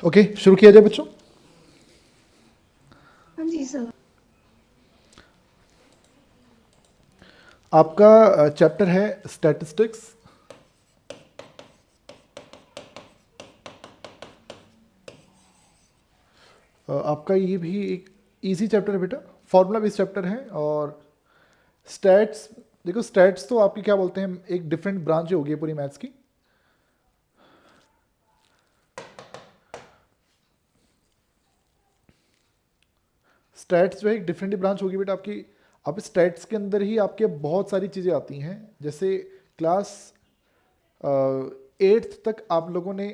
Okay, शुरू किया जाए बच्चों। हाँ जी सर। आपका चैप्टर है स्टैटिस्टिक्स। आपका ये भी एक इजी चैप्टर है बेटा, फॉर्मूला बेस्ड चैप्टर है। और स्टैट्स, देखो स्टैट्स तो आपकी क्या बोलते हैं, एक डिफरेंट ब्रांच होगी पूरी मैथ्स की। स्टैट्स जो है एक डिफरेंट ब्रांच होगी बेटा आपकी। अब स्टैट्स के अंदर ही आपके बहुत सारी चीज़ें आती हैं। जैसे क्लास 8th तक आप लोगों ने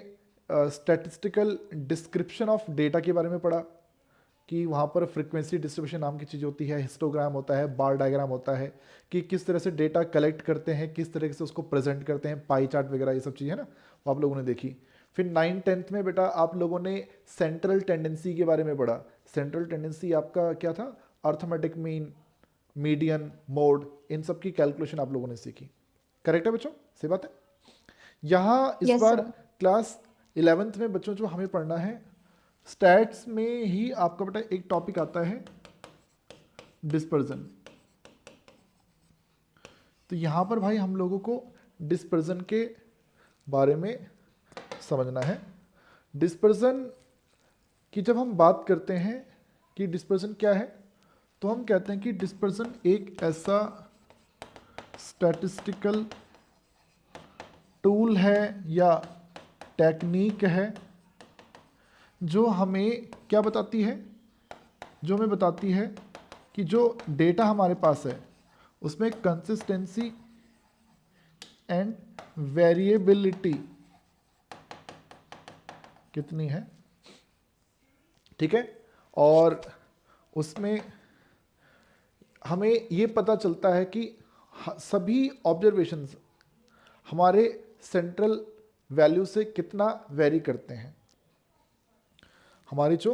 स्टैटिस्टिकल डिस्क्रिप्शन ऑफ डेटा के बारे में पढ़ा कि वहाँ पर फ्रीक्वेंसी डिस्ट्रीब्यूशन नाम की चीज़ होती है, हिस्टोग्राम होता है, बार डायग्राम होता है, कि किस तरह से डेटा कलेक्ट करते हैं, किस तरह से उसको प्रेजेंट करते हैं, पाई चार्ट वगैरह ये सब चीज़ें है ना, वो आप लोगों ने देखी। फिर 9th-10th में बेटा आप लोगों ने सेंट्रल टेंडेंसी के बारे में पढ़ा। सेंट्रल टेंडेंसी आपका क्या था, अर्थमेटिक मीन, मीडियन, मोड, इन सब की कैलकुलेशन आप लोगों ने सीखी। करेक्ट है बच्चों, सही बात है। यहाँ इस यस बार सर। क्लास 11th में बच्चों जो हमें पढ़ना है, स्टैट्स में ही आपका बेटा एक टॉपिक आता है डिस्पर्जन। तो यहाँ पर भाई हम लोगों को डिस्पर्जन के बारे में समझना है। डिस्पर्जन की जब हम बात करते हैं कि डिस्पर्जन क्या है, तो हम कहते हैं कि डिस्पर्जन एक ऐसा स्टैटिस्टिकल टूल है या टेक्निक है जो हमें क्या बताती है, जो हमें बताती है कि जो डेटा हमारे पास है उसमें कंसिस्टेंसी एंड वेरिएबिलिटी कितनी है, ठीक है। और उसमें हमें ये पता चलता है कि सभी ऑब्जर्वेशंस हमारे सेंट्रल वैल्यू से कितना वेरी करते हैं। हमारी जो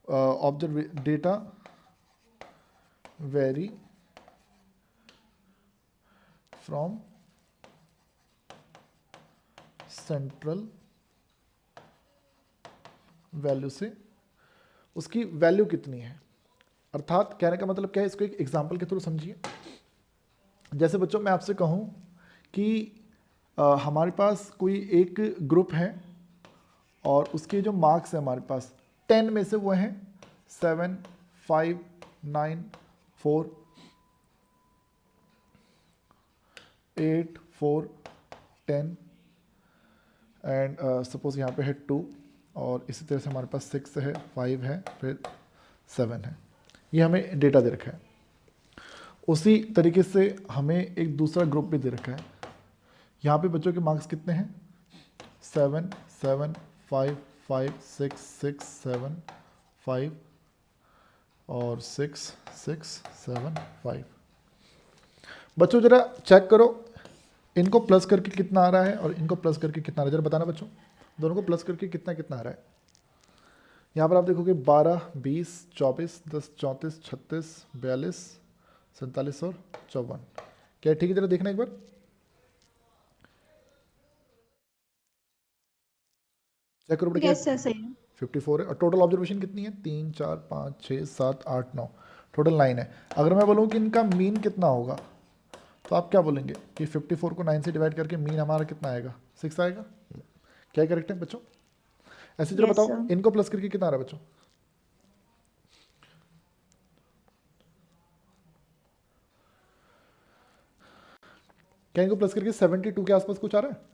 observe data very from central value से उसकी वैल्यू कितनी है। अर्थात कहने का मतलब क्या है, इसको एक एग्जांपल के थ्रू समझिए। जैसे बच्चों मैं आपसे कहूँ कि हमारे पास कोई एक ग्रुप है और उसके जो मार्क्स हैं हमारे पास 10 में से वो हैं 7, 5, 9, 4, 8, 4, 10 एंड सपोज यहाँ पे है 2, और इसी तरह से हमारे पास 6 है, 5 है, फिर 7 है। ये हमें डेटा दे रखा है। उसी तरीके से हमें एक दूसरा ग्रुप भी दे रखा है। यहाँ पे बच्चों के मार्क्स कितने हैं, 7, 7, 5, 5, 6, 6, 7, 5 और 6, 6, 7, 5। बच्चों जरा चेक करो इनको प्लस करके कितना आ रहा है और इनको प्लस करके कितना आ रहा है, जरा बताना बच्चों, दोनों को प्लस करके कितना कितना आ रहा है। यहाँ पर आप देखोगे 12, 20, 24, 10, 34, 36, 42, 47 और 54। क्या ठीक है, जरा देखना एक बार। चेक करो बेटा, यस क्या सर सही है। 54 है। और टोटल ऑब्जर्वेशन कितनी है, 3, 4, 5, 6, 7, 8, 9, टोटल 9 है। अगर मैं बोलूँ कि इनका मीन कितना होगा, तो आप क्या बोलेंगे कि 54 को 9 से डिवाइड करके मीन हमारा कितना आएगा, 6 आएगा। क्या करेक्ट है बच्चों, ऐसे जरा यस बताओ सर। इनको प्लस करके कितना आ रहा है बच्चों। क्या इनको प्लस करके 72 के आसपास कुछ आ रहा है।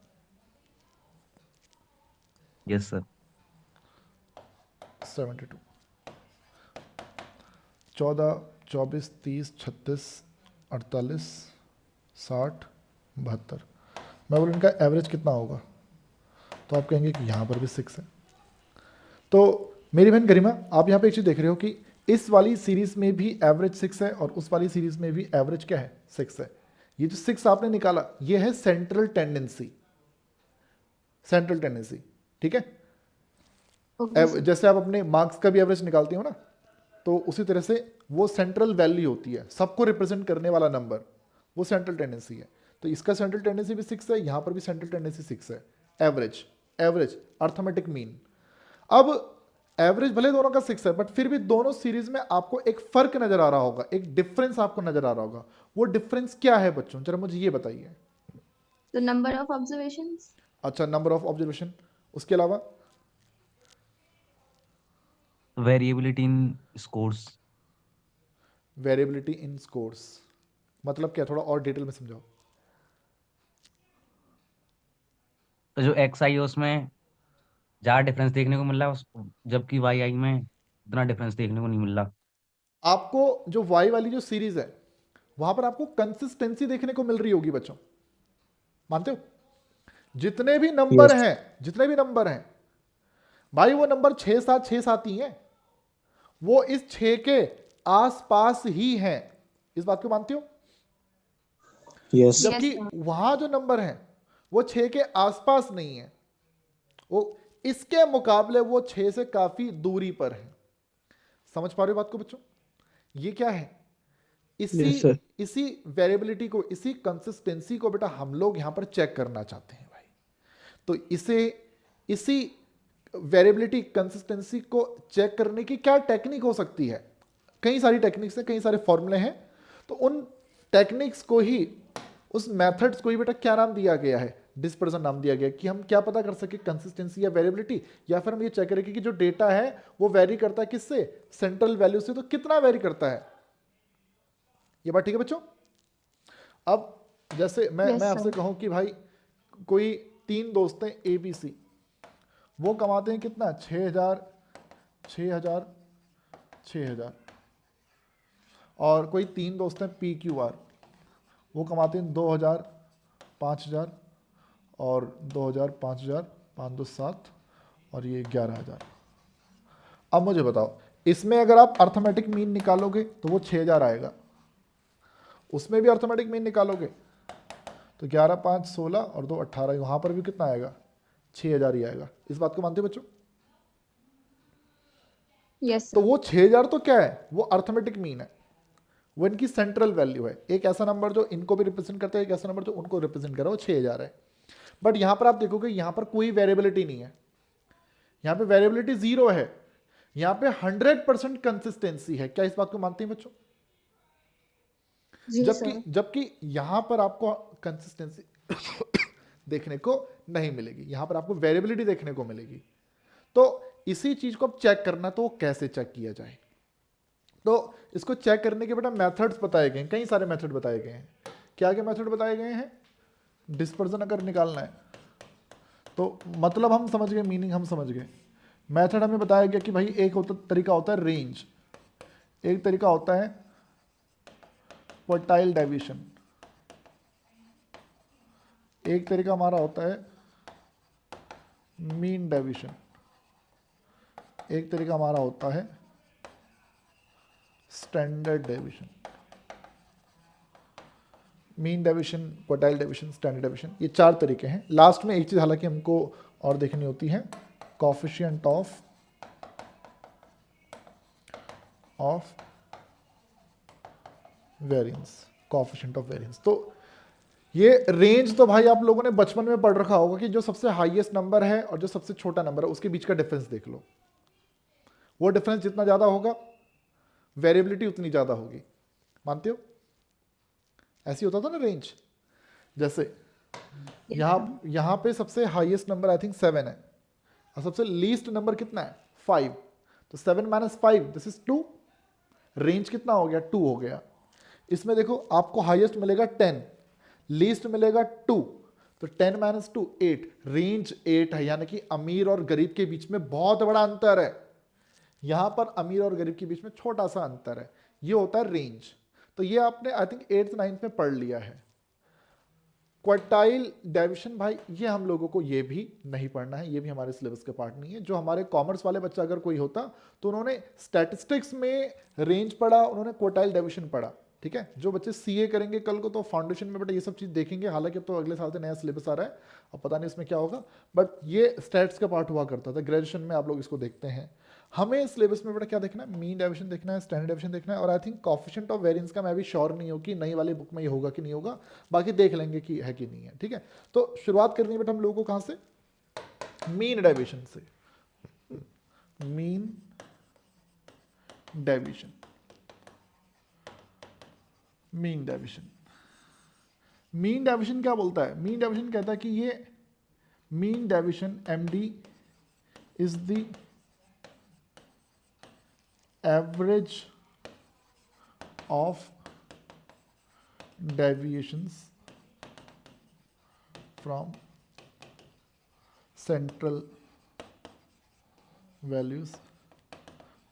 Yes sir. 72, 14, 24, 30, 36, 48, 60, 72। मैं बोलूँ इनका एवरेज कितना होगा, तो आप कहेंगे कि यहाँ पर भी 6 है। तो मेरी बहन गरिमा, आप यहाँ पे एक चीज़ देख रहे हो कि इस वाली सीरीज में भी एवरेज 6 है और उस वाली सीरीज में भी एवरेज क्या है, 6 है। ये जो 6 आपने निकाला ये है सेंट्रल टेंडेंसी, सेंट्रल टेंडेंसी, ठीक है। Okay sir. जैसे आप अपने मार्क्स का भी एवरेज निकालते हो ना, तो उसी तरह से वो सेंट्रल वैल्यू होती है, सबको रिप्रेजेंट करने वाला नंबर, वो सेंट्रल टेंडेंसी है। तो इसका सेंट्रल टेंडेंसी भी 6 है, यहाँ पर भी सेंट्रल टेंडेंसी 6 है। Average, average arithmetic mean. अब एवरेज भले दोनों का 6 है, बट फिर भी दोनों सीरीज में आपको एक फर्क नजर आ रहा होगा, एक डिफरेंस आपको नजर आ रहा होगा। वो डिफरेंस क्या है बच्चों, जरा मुझे ये बताइए। तो नंबर ऑफ ऑब्जर्वेशंस। अच्छा, नंबर ऑफ ऑब्जर्वेशन, उसके अलावा वेरिएबिलिटी इन स्कोर्स। वेरिएबिलिटी इन स्कोर्स, मतलब क्या, थोड़ा और डिटेल में समझाओ। तो जो एक्स आई है उसमें ज्यादा डिफरेंस देखने को मिल रहा है जबकि वाई आई में उतना डिफरेंस देखने को नहीं मिल रहा। आपको जो वाई वाली जो सीरीज है, वहां पर आपको कंसिस्टेंसी देखने को मिल रही होगी बच्चों, मानते हो? जितने भी नंबर यस। हैं, जितने भी नंबर हैं भाई, वो नंबर 6 7 ही हैं, वो इस 6 के आसपास ही हैं। इस बात को मानते हो? यस। यस जबकि सर। वहां जो नंबर हैं वो 6 के आसपास नहीं है, वो इसके मुकाबले वो 6 से काफी दूरी पर है। समझ पा रहे हो बात को बच्चों? ये क्या है, इसी यस सर। इसी वेरिएबिलिटी को, इसी कंसिस्टेंसी को बेटा हम लोग यहां पर चेक करना चाहते हैं भाई। तो इसी वेरिएबिलिटी कंसिस्टेंसी को चेक करने की क्या टेक्निक हो सकती है? कई सारी टेक्निक्स हैं, कई सारे फॉर्मूले हैं। तो उन टेक्निक्स को ही, उस मेथड्स को ही बेटा क्या नाम दिया गया है? डिस्पर्सन नाम दिया गया, कि हम क्या पता कर सके, कंसिस्टेंसी या वेरिएबिलिटी, या फिर हम ये चेक करें कि जो डेटा है वो वेरी करता है किससे, सेंट्रल वैल्यू से, तो कितना वेरी करता है। ये बात ठीक है बच्चों? अब जैसे मैं यस आपसे सर। कहूं कि भाई कोई 3 दोस्त हैं ए बी सी, वो कमाते हैं कितना, 6,000 6,000 6,000, और कोई 3 दोस्त हैं पी क्यू आर, वो कमाते हैं 2,000 5,000 और 2,000 5,000, 5 2 7 और ये 11,000। अब मुझे बताओ, इसमें अगर आप अर्थमेटिक मीन निकालोगे तो वो 6,000 आएगा, उसमें भी अर्थमेटिक मीन निकालोगे तो 11 5 16 और 2 18, वहां पर भी कितना आएगा, 6,000 ही आएगा। इस बात को मानते हो बच्चों? यस तो सर। वो 6,000 तो क्या है, वो अर्थमेटिक मीन है, वो इनकी सेंट्रल वैल्यू है। एक ऐसा नंबर जो इनको भी रिप्रेजेंट करता है, एक ऐसा नंबर जो उनको रिप्रेजेंट कर रहा है, वो 6,000 है। बट यहां पर आप देखोगे, यहां पर कोई वेरिएबिलिटी नहीं है, यहां पे वेरिएबिलिटी 0 है, यहां पे 100% कंसिस्टेंसी है। क्या इस बात को मानते हैं बच्चों? जी जबकि सर। जबकि यहां पर आपको कंसिस्टेंसी देखने को नहीं मिलेगी, यहां पर आपको वेरिएबिलिटी देखने को मिलेगी। तो इसी चीज को अब चेक करना, तो वो कैसे चेक किया जाए? तो इसको चेक करने के बेटा मेथड्स बताए गए हैं, कई सारे मेथड बताए गए हैं। क्या क्या मेथड बताए गए हैं? डिस्पर्जन अगर निकालना है तो मतलब हम समझ गए, मीनिंग हम समझ गए। मेथड हमें बताया गया कि भाई एक तरीका होता है रेंज, एक तरीका होता है क्वार्टाइल डेविएशन, एक तरीका हमारा होता है मीन डेविएशन, एक तरीका हमारा होता है standard deviation. Mean deviation, quartile deviation, standard deviation, ये 4 तरीके हैं। लास्ट में एक चीज हालांकि हमको और देखनी होती है, coefficient of variance, coefficient of variance. तो ये रेंज तो भाई आप लोगों ने बचपन में पढ़ रखा होगा कि जो सबसे हाईएस्ट नंबर है और जो सबसे छोटा नंबर है उसके बीच का डिफरेंस देख लो। वो डिफरेंस जितना ज्यादा होगा, वेरिएबिलिटी उतनी ज्यादा होगी। मानते हो? ऐसे होता था ना रेंज। जैसे यहां पे सबसे हाईएस्ट नंबर आई थिंक 7 है, और सबसे लीस्ट नंबर कितना है, 5। तो 7 - 5 दिस इज 2, रेंज कितना हो गया, 2 हो गया। इसमें देखो आपको हाईएस्ट मिलेगा 10, लीस्ट मिलेगा 2, तो 10 - 2 8, रेंज 8 है, यानी कि अमीर और गरीब के बीच में बहुत बड़ा अंतर है। यहां पर अमीर और गरीब के बीच में छोटा सा अंतर है, ये होता है रेंज। तो ये आपने आई थिंक 8th 9th में पढ़ लिया है। क्वार्टाइल डेविएशन भाई ये हम लोगों को ये भी नहीं पढ़ना है, ये भी हमारे सिलेबस के पार्ट नहीं है। जो हमारे कॉमर्स वाले बच्चा अगर कोई होता तो उन्होंने स्टैटिस्टिक्स में रेंज पढ़ा, उन्होंने क्वार्टाइल डेविएशन पढ़ा। ठीक है, जो बच्चे सीए करेंगे कल को तो फाउंडेशन में बेटा ये सब चीज देखेंगे। हालांकि अब तो अगले साल से नया सिलेबस आ रहा है, अब पता नहीं इसमें क्या होगा, बट ये स्टैट्स का पार्ट हुआ करता था। ग्रेजुएशन में आप लोग इसको देखते हैं। हमें सिलेबस में बेटा क्या देखना है, मीन डेविएशन देखना है, स्टैंडर्ड डेविएशन देखना है, और I think coefficient of variance का मैं भी श्योर नहीं हूं कि नई वाली बुक में ये होगा कि नहीं होगा, बाकी देख लेंगे कि है कि नहीं है। ठीक है, तो शुरुआत करनी है बेटा हम लोगों को कहां से, मीन डेविएशन से। Mean deviation, mean deviation. Mean deviation क्या बोलता है? मीन डेविएशन कहता है कि ये mean deviation MD is the average of deviations from central values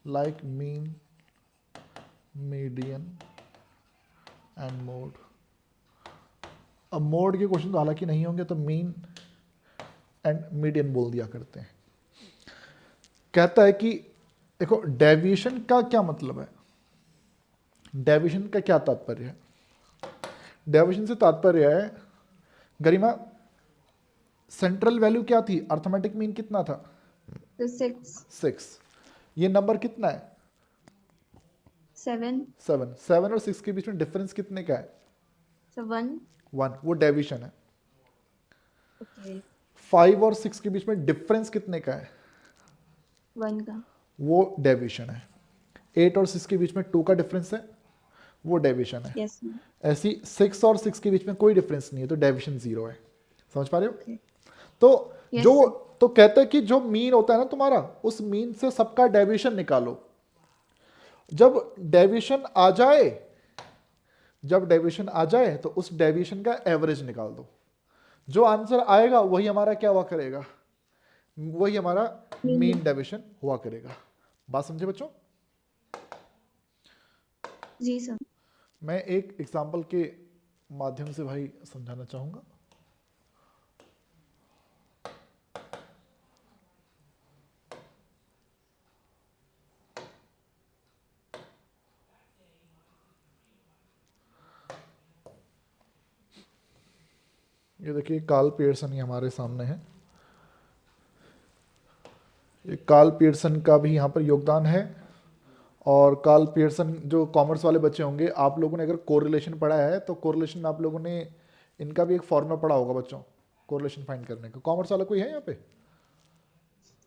like mean, median and mode। अब मोड के क्वेश्चन तो हालांकि नहीं होंगे, तो मीन एंड मीडियन बोल दिया करते हैं। कहता है कि देखो डेविएशन का क्या मतलब है, डेविएशन का क्या तात्पर्य है? डेविएशन से तात्पर्य है, गरिमा सेंट्रल वैल्यू क्या थी? अर्थमेटिक मीन कितना था? तो 6 ये नंबर कितना है? 7 7 और 6 के बीच में डिफरेंस कितने का है? so 1 1, वो डेविएशन है। okay 5 और 6 के बीच में डिफरेंस कितने का है? 1 का वो डेविएशन है। 8 और 6 के बीच में 2 का डिफरेंस है, वो डेविएशन है। yes ma'am। ऐसी 6 और 6 के बीच में कोई डिफरेंस नहीं है, तो डेविएशन 0 है। समझ पा रहे हो? okay तो Yes, जो sir। तो कहते हैं कि जो मीन होता है ना तुम्हारा, उस मीन से सबका डेविएशन निकालो। जब डेविएशन आ जाए, जब डेविएशन आ जाए तो उस डेविएशन का एवरेज निकाल दो। जो आंसर आएगा वही हमारा क्या हुआ करेगा? वही हमारा मीन डेविएशन हुआ करेगा। बात समझे बच्चों? जी सर। मैं एक एग्जांपल के माध्यम से भाई समझाना चाहूंगा। ये देखिए कार्ल पियर्सन ही हमारे सामने है। ये कार्ल पियर्सन का भी यहाँ पर योगदान है। और कार्ल पियर्सन, जो कॉमर्स वाले बच्चे होंगे, आप लोगों ने अगर कोरिलेशन पढ़ा है तो कोरिलेशन आप लोगों ने इनका भी एक फॉर्मूला पढ़ा होगा बच्चों, कोरिलेशन फाइंड करने का। कॉमर्स वाला कोई है यहाँ पे?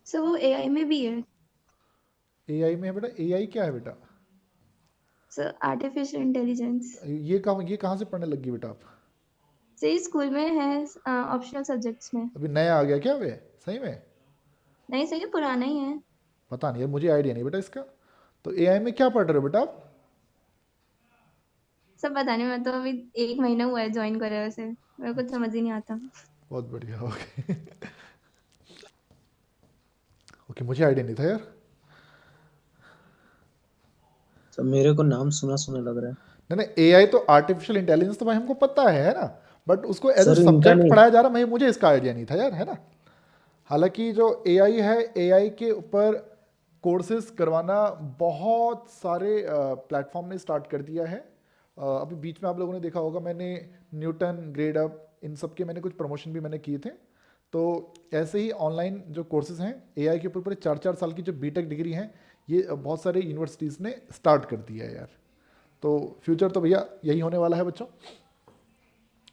सर वो AI में भी है AI में है बेटा? AI क्या है बेटा? Sir, artificial intelligence. ये कहाँ से पढ़ने लगी बेटा आप? सही स्कूल में है, ऑप्शनल सब्जेक्ट्स में। अभी नया आ गया क्या वे? सही में? नहीं सर, ये पुराना ही है। पता नहीं है, मुझे आइडिया नहीं बेटा इसका। तो AI में क्या पढ़ रहे हो बेटा आप? सब पता नहीं, मैं तो अभी 1 महीना हुआ है ज्वाइन करे हुए से, मेरे को समझ ही नहीं आता। बहुत बढ़िया। ओके ओके, मुझे आइडिया नहीं था यार। सब मेरे को नाम सुना सुना लग रहा है। नहीं नहीं, AI तो आर्टिफिशियल इंटेलिजेंस तो भाई हमको पता है ना, बट उसको एज ए सर, इनका सब्जेक्ट नहीं। पढ़ाया जा रहा है, मुझे इसका आइडिया नहीं था यार, है ना। हालांकि जो AI है, AI के ऊपर कोर्सेज करवाना बहुत सारे प्लेटफॉर्म ने स्टार्ट कर दिया है। अभी बीच में आप लोगों ने देखा होगा, मैंने न्यूटन, ग्रेडअप, इन सब के मैंने कुछ प्रमोशन भी मैंने किए थे। तो ऐसे ही ऑनलाइन जो कोर्सेज हैं AI के ऊपर, पूरे 4-4 साल की जो BTech डिग्री हैं, ये बहुत सारे यूनिवर्सिटीज़ ने स्टार्ट कर दिया है यार। तो फ्यूचर तो भैया यही होने वाला है बच्चों।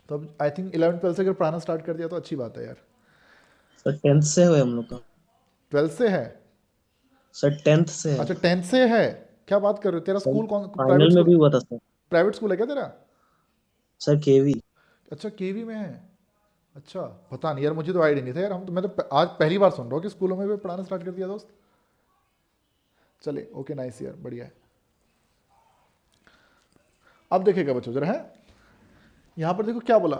तो अब आई थिंक 11th-12th से अगर पढ़ाना स्टार्ट कर दिया तो अच्छी बात है यार। सर 10th से है हम लोग का। 12th से है? सर 10th से है। अच्छा 10th से है, क्या बात कर रहे हो? तेरा सर स्कूल कौन? प्राइवेट फाइनल में भी स्कूल? हुआ था सर। प्राइवेट स्कूल है क्या तेरा? सर केवी। अच्छा केवी में है। अच्छा पता नहीं यार, मुझे तो आइडिया नहीं था यार। हम तो, मैं तो आज पहली बार सुन रहा हूँ कि स्कूलों में भी पढ़ाना स्टार्ट कर दिया दोस्त। चले ओके, नाइस यार, बढ़िया है। अब देखिएगा बच्चों जरा, है यहाँ पर देखो क्या बोला।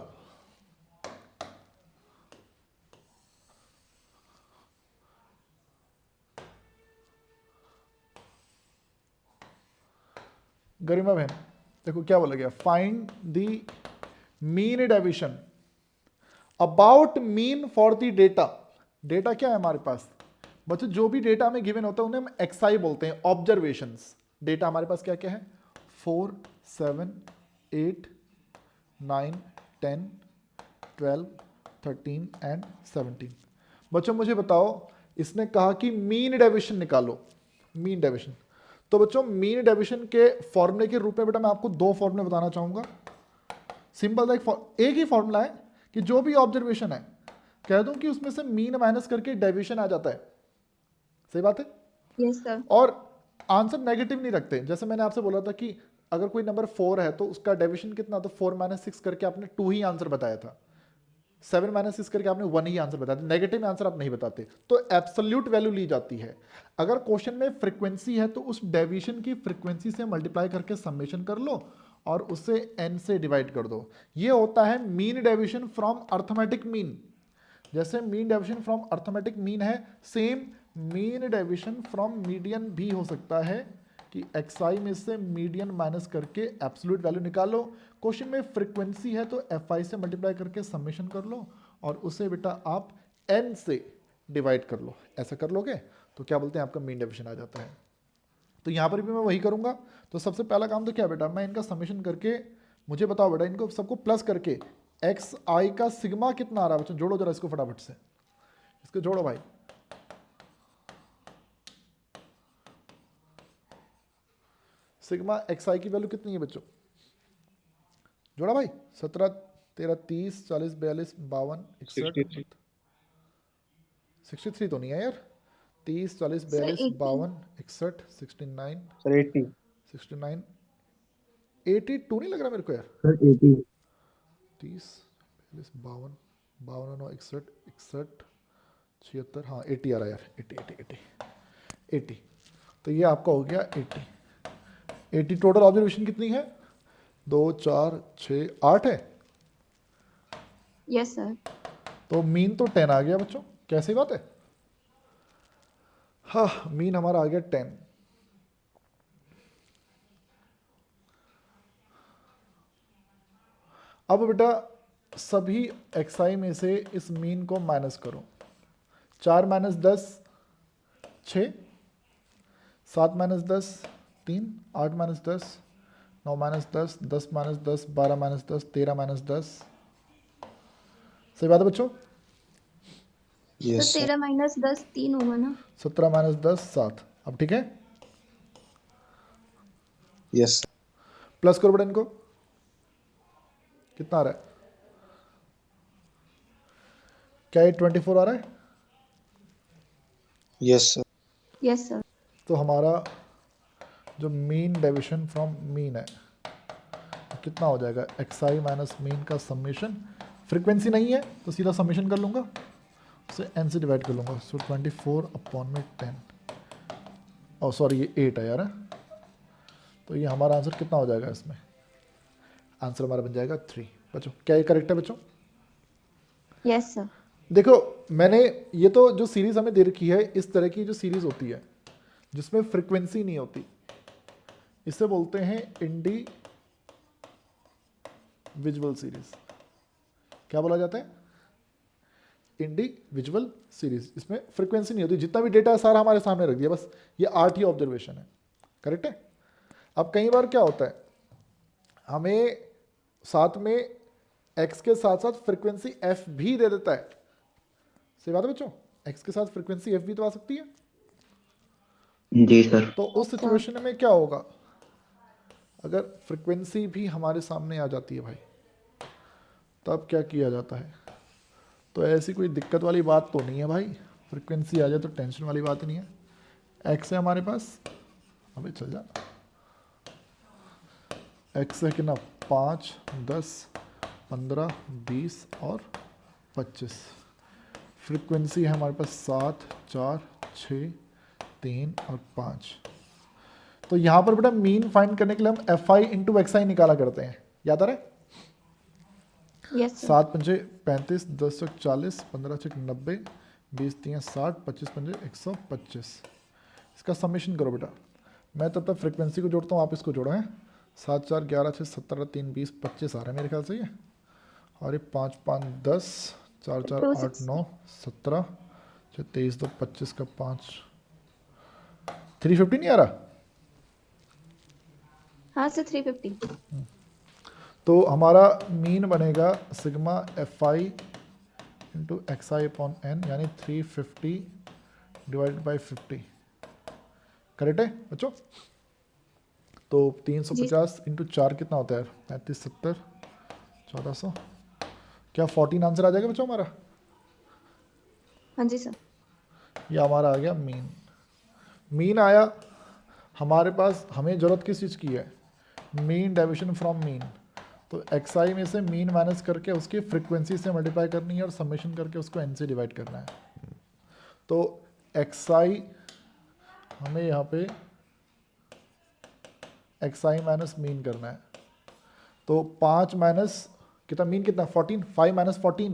गरिमा बहन देखो क्या बोला गया, find the mean deviation about mean for the data. Data क्या है हमारे पास बच्चों? जो भी डेटा में गिवन होता है उन्हें हम XI बोलते हैं, ऑब्जर्वेशंस। डेटा हमारे पास क्या क्या है? 4, 7, 8, 9, 10, 12, 13 एंड 17। बच्चों मुझे बताओ, इसने कहा कि मीन डेविएशन निकालो, मीन डेविएशन। तो बच्चों मीन डेविएशन के फॉर्मूले के रूप में बेटा मैं आपको 2 फॉर्मूले बताना चाहूंगा। सिंपल एक ही फॉर्मूला है कि जो भी ऑब्जर्वेशन है कह दूं कि उसमें से मीन माइनस करके डेविएशन आ जाता है। सही बात है? Yes sir. और आंसर नेगेटिव नहीं रखते। जैसे मैंने आपसे बोला था कि अगर कोई नंबर 4 है तो उसका डेविएशन कितना, तो 4 माइनस 6 करके आपने 2 ही आंसर बताया था, 7 माइनस 6 करके आपने 1 ही आंसर बताया था, नेगेटिव में आंसर आप नहीं बताते, तो एब्सोल्यूट वैल्यू ली जाती है। अगर क्वेश्चन में फ्रीक्वेंसी है तो उस डेविएशन की फ्रीक्वेंसी से मल्टीप्लाई करके समेशन कर लो और उसे n से डिवाइड कर दो। ये होता है mean deviation from arithmetic mean. जैसे mean deviation from arithmetic mean है, same mean deviation from median भी हो सकता है कि xi में से मीडियन माइनस करके एब्सोल्यूट वैल्यू निकालो। क्वेश्चन में फ्रीक्वेंसी है तो fi से मल्टीप्लाई करके समेशन कर लो और उसे बेटा आप n से डिवाइड कर लो। ऐसा कर लोगे तो क्या बोलते हैं, आपका मीन डेविएशन आ जाता है। तो यहाँ पर भी मैं वही करूँगा। तो सबसे पहला काम तो क्या बेटा, मैं इनका समेशन करके, मुझे बताओ बेटा, इनको सबको प्लस करके एक्स आई का सिग्मा कितना आ रहा है बच्चों, जोड़ो जरा इसको फटाफट से, इसको जोड़ो भाई। सिग्मा एक्स आई की वैल्यू कितनी है बच्चों, जोड़ा भाई। 17 13 30 40 42 52 61 63 तो नहीं है यार, 30 40 सर 42 80। 52 61 69 सर 80। 69 82 नहीं लग रहा मेरे को यार। सर 80। 30 40 52 52 9 61 61 76, हाँ 80 आ रहा है यार, 80 80 80 80। तो ये आपका हो गया 80। 80 टोटल ऑब्जर्वेशन कितनी है, 2 4 6 8 है। Yes sir. तो मीन तो 10 आ गया बच्चों, कैसी बात है। हाँ मीन हमारा आ गया 10। अब बेटा सभी एक्सआई में से इस मीन को माइनस करो। 4 minus 10 6, 7 minus 10 3, 8 minus 10 9 minus 10 10 minus 10 12 minus 10 13 minus 10। सही बात है बच्चों। Sir yes sir. 13 माइनस 10 3 होगा ना। 17 माइनस 10 7। अब ठीक है, यस प्लस करो बेटा इनको, कितना आ रहा है, क्या ये 24 आ रहा है। Yes sir. Yes sir. तो हमारा जो मीन डेविएशन फ्रॉम मीन है तो कितना हो जाएगा, एक्सआई माइनस मीन का समेशन। फ्रीक्वेंसी नहीं है तो सीधा समेशन कर लूँगा, उसे n से डिवाइड कर लूँगा। सो 24 अपॉन में 10, और सॉरी ये 8 है यार। तो ये हमारा आंसर कितना हो जाएगा, इसमें आंसर हमारा बन जाएगा 3। बच्चों क्या ये करेक्ट है बच्चों। Yes sir. देखो मैंने ये तो जो सीरीज हमें दे रखी है, इस तरह की जो सीरीज होती है जिसमें फ्रीक्वेंसी नहीं होती, इसे बोलते हैं इंडिविजुअल सीरीज। क्या बोला जाता है, इंडिविजुअल सीरीज। इसमें फ्रीक्वेंसी नहीं होती, जितना भी डेटा है सारा हमारे सामने रख दिया, बस ये 8 ही ऑब्जर्वेशन है। करेक्ट है। अब कई बार क्या होता है, हमें साथ में x के साथ साथ फ्रीक्वेंसी f भी दे देता है। सही बात है बच्चों, x के साथ फ्रीक्वेंसी f भी तो आ सकती है। जी सर। तो उस सिचुएशन में क्या होगा, अगर फ्रीक्वेंसी भी हमारे सामने आ जाती है भाई, तब क्या किया जाता है। तो ऐसी कोई दिक्कत वाली बात तो नहीं है भाई, फ्रीक्वेंसी आ जाए तो टेंशन वाली बात नहीं है। x है हमारे पास, अबे चल जा, x है कितना, 5 10 15 20 और 25। फ्रीक्वेंसी है हमारे पास 7 4 6 3 और 5। तो यहाँ पर बेटा मीन फाइंड करने के लिए हम एफ आई इंटू एक्स आई निकाला करते हैं, याद आ रहा है। Yes sir. 7 पंजे 35 10 चौक 40 15 चौक 90 20 3 60 25 पंजे 125। इसका समेशन करो बेटा, मैं तब तक फ्रीक्वेंसी को जोड़ता हूँ, आप इसको जोड़ो हैं। 7 4 11 6 17 3 20 25 आ रहा है मेरे ख्याल से ये, और ये 5 5 10 4 4 8 9 17 23 2 25 का 5 350 नहीं आ रहा। हाँ सर 350। तो हमारा मीन बनेगा sigma f i into x i upon n, यानी 350 डिवाइडेड बाई 50। करेक्ट है बच्चों। तो 350 इंटू 4 कितना होता है, 35 70 1400, क्या 14 आंसर आ जाएगा बच्चों हमारा। हाँ जी सर। ये हमारा आ गया मीन। मीन आया हमारे पास, हमें ज़रूरत किस चीज़ की है, मीन डेविएशन फ्रॉम मीन। तो xi में से मीन माइनस करके उसकी फ्रीक्वेंसी से मल्टीप्लाई करनी है और समेशन करके उसको n से डिवाइड करना है। तो xi हमें यहाँ पे xi माइनस मीन करना है। तो 5 माइनस कितना, मीन कितना 14, 5 minus 14,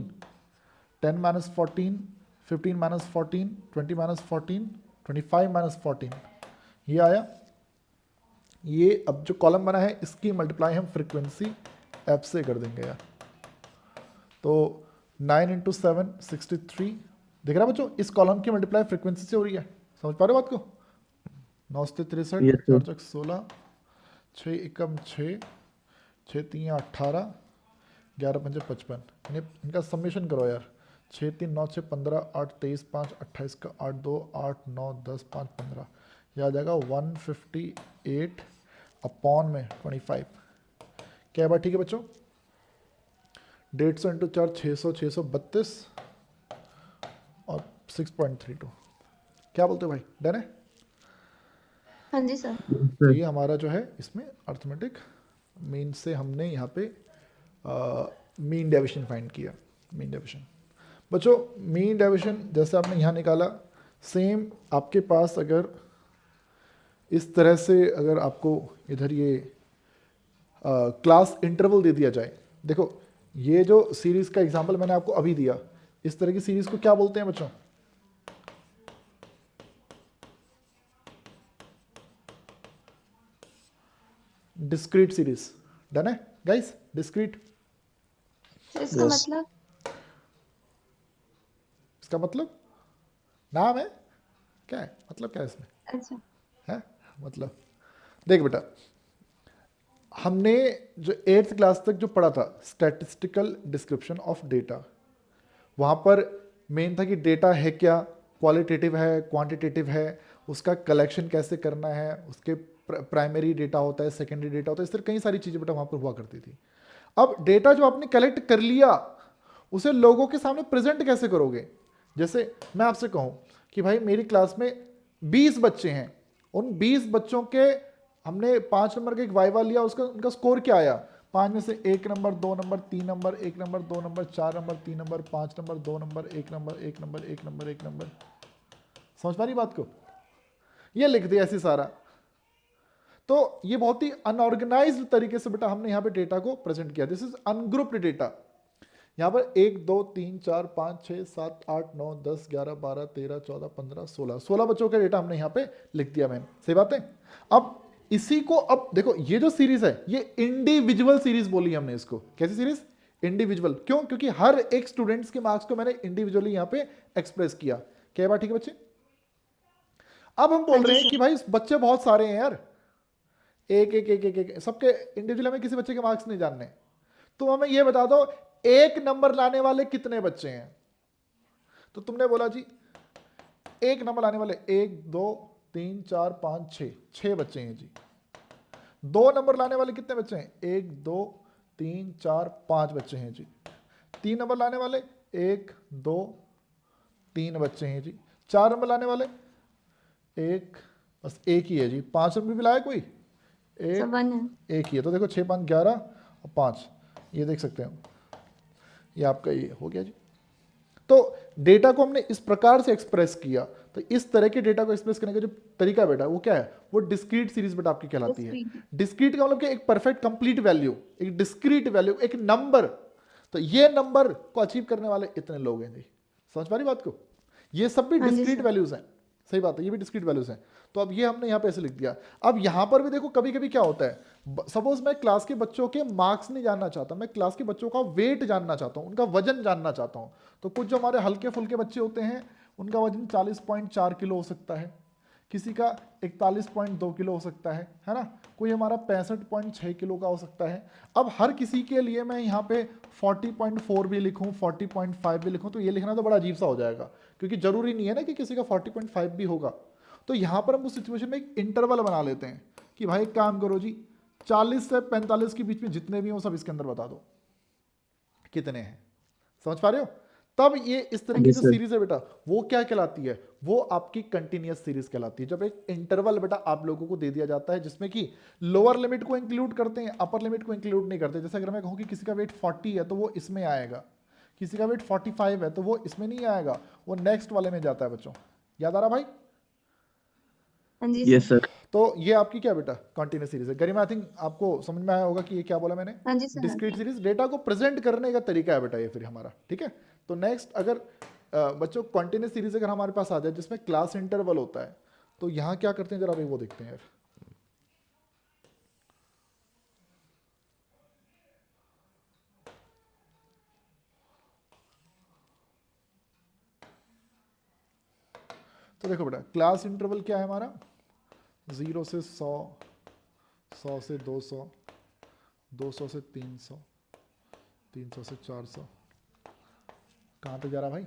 10 minus 14, 15 minus 14, 20 minus 14, 25 minus 14, ये आया। ये अब जो कॉलम बना है इसकी मल्टीप्लाई हम फ्रीक्वेंसी f से कर देंगे यार। तो 9 इंटू 7 63, देख रहा बच्चों, इस कॉलम की मल्टीप्लाई फ्रीक्वेंसी से हो रही है, समझ पा रहे हो बात को। 9 से 63, Yes, sir. 4 चक 16, 6 एकम 6, 6 3 18, 11 पंजे 55, इनका समेशन करो यार। 6 3 9 6 15, 8 23 5 28 का 8 2 8 9 10 5 15, यह आ जाएगा 158 अपॉन में 25। क्या बात ठीक है बच्चों, 150 इंटू 4 600, 632 और 6.32, क्या बोलते हो भाई, डन है। हाँ जी सर। तो ये हमारा जो है इसमें अर्थमेटिक मीन से हमने यहाँ पे मीन डेविएशन फाइंड किया। मीन डेविएशन बच्चों, मीन डेविएशन जैसे आपने यहाँ निकाला, सेम आपके पास अगर इस तरह से अगर आपको इधर ये क्लास इंटरवल दे दिया जाए, देखो ये जो सीरीज का एग्जांपल मैंने आपको अभी दिया, इस तरह की सीरीज को क्या बोलते हैं बच्चों, डिस्क्रीट सीरीज। डन है गाइस, डिस्क्रीट। तो इसका Yes. मतलब इसका मतलब नाम है, क्या है मतलब, क्या है इसमें अच्छा है मतलब, देख बेटा, हमने जो 8th क्लास तक जो पढ़ा था स्टैटिस्टिकल डिस्क्रिप्शन ऑफ डेटा, वहाँ पर मेन था कि डेटा है क्या, क्वालिटेटिव है क्वांटिटेटिव है, उसका कलेक्शन कैसे करना है, उसके प्राइमरी डेटा होता है, सेकेंडरी डेटा होता है, इस तरह कई सारी चीज़ें बेटा वहाँ पर हुआ करती थी। अब डेटा जो आपने कलेक्ट कर लिया उसे लोगों के सामने प्रेजेंट कैसे करोगे। जैसे मैं आपसे कहूँ कि भाई मेरी क्लास में 20 बच्चे हैं, उन 20 बच्चों के हमने 5 नंबर का एक वाइवा लिया, उसका उनका स्कोर क्या आया, 5 में से 1 number 2 number 3 number 1 number 2 number 4 number 3 number 5 number 2 number 1 number 1 number 1 number 1 number, समझ पा रही बात को, ये लिख दिया ऐसी सारा। तो ये बहुत ही अनऑर्गेनाइज्ड तरीके से बेटा हमने यहाँ पे डेटा को प्रेजेंट किया। This is ungrouped data. यहाँ पर 1 2 3 4 5 6 7 8 9 10 11 12 13 14 15 16 बच्चों का डेटा हमने यहाँ पे लिख दिया मैम, सही बात है। अब इसी को, अब देखो ये जो सीरीज है ये इंडिविजुअल सीरीज बोली हमने इसको, कैसी सीरीज, इंडिविजुअल। क्यों, क्योंकि हर एक स्टूडेंट्स के मार्क्स को मैंने इंडिविजुअली यहाँ पे एक्सप्रेस किया। क्या बात ठीक है बच्चे। अब हम बोल रहे हैं कि भाई बच्चे बहुत सारे हैं यार, एक एक एक एक, एक सबके इंडिविजुअल, हमें किसी बच्चे के मार्क्स नहीं जानने, तो हमें यह बता दो एक नंबर लाने वाले कितने बच्चे हैं। तो तुमने बोला जी एक नंबर लाने वाले 1 2 3 4 5 6 बच्चे हैं जी। 2 नंबर लाने वाले कितने बच्चे हैं, 1 2 3 4 5 बच्चे हैं जी। 3 नंबर लाने वाले 1 2 3 बच्चे हैं जी। 4 नंबर लाने वाले एक, बस एक ही है जी। 5 नंबर भी लाया कोई, एक, सब वन है। एक ही है। तो देखो 6 5 11 और 5, ये देख सकते हैं, ये आपका ये हो गया जी। तो डेटा को हमने इस प्रकार से एक्सप्रेस किया। तो इस तरह के डेटा को एक्सप्रेस करने का जो तरीका बेटा वो क्या है, वो डिस्क्रीट सीरीज बेटा आपकी कहलाती है। डिस्क्रीट का मतलब कि एक परफेक्ट कंप्लीट वैल्यू, एक डिस्क्रीट वैल्यू, एक नंबर। तो ये नंबर को अचीव करने वाले इतने लोग हैं जी, समझ पा रही बात को। ये सब भी हाँ जी डिस्क्रीट सर। वैल्यूज हैं, सही बात है, ये भी डिस्क्रीट वैल्यूज हैं। तो अब ये हमने यहाँ पे ऐसे लिख दिया। अब यहाँ पर भी देखो कभी कभी क्या होता है, सपोज मैं क्लास के बच्चों के मार्क्स नहीं जानना चाहता, मैं क्लास के बच्चों का वेट जानना चाहता हूँ, उनका वजन जानना चाहता हूँ। तो कुछ जो हमारे हल्के फुल्के बच्चे होते हैं उनका वजन 40.4 किलो हो सकता है, किसी का 41.2 किलो हो सकता है ना, कोई हमारा 65.6 किलो का हो सकता है। अब हर किसी के लिए मैं यहाँ पे 40.4 भी लिखूँ, 40.5 भी लिखूँ, तो ये लिखना तो बड़ा अजीब सा हो जाएगा, क्योंकि जरूरी नहीं है ना कि किसी का 40.5 भी होगा। तो यहाँ पर हम उस सिचुएशन में एक इंटरवल बना लेते हैं कि भाई एक काम करो जी, 40 से 45 के बीच में जितने भी हो सब इसके अंदर बता दो कितने हैं, समझ पा रहे हो। तब ये इस तरह की जी जो सर। सीरीज है बेटा वो क्या कहलाती है, वो आपकी कंटिन्यूअस सीरीज कहलाती है। जब एक इंटरवल बेटा आप लोगों को दे दिया जाता है जिसमें कि लोअर लिमिट को इंक्लूड करते हैं, अपर लिमिट को इंक्लूड नहीं करते। जैसे अगर मैं कहूँ कि किसी का वेट 40 है तो वो इसमें आएगा, किसी का वेट 45 है तो वो इसमें नहीं आएगा, वो नेक्स्ट वाले में जाता है बच्चों। याद आ रहा भाई? हाँ जी यस सर। सर। तो ये आपकी क्या बेटा कंटिन्यूस सीरीज है। गरिमा आई थिंक आपको समझ में आया होगा कि ये क्या बोला मैंने, हाँ जी सर। हाँ डिस्क्रीट जी। सीरीज डेटा को प्रेजेंट करने का तरीका है बेटा ये फिर हमारा, ठीक है। तो नेक्स्ट अगर बच्चों कंटिन्यूस सीरीज अगर हमारे पास आ जाए जिसमें क्लास इंटरवल होता है तो यहाँ क्या करते हैं जरा अभी वो देखते हैं यार। तो देखो बेटा क्लास इंटरवल क्या है हमारा, 0 से 100, 100 से 200, 200 से 300, 300 से 400, कहाँ पे जा रहा भाई,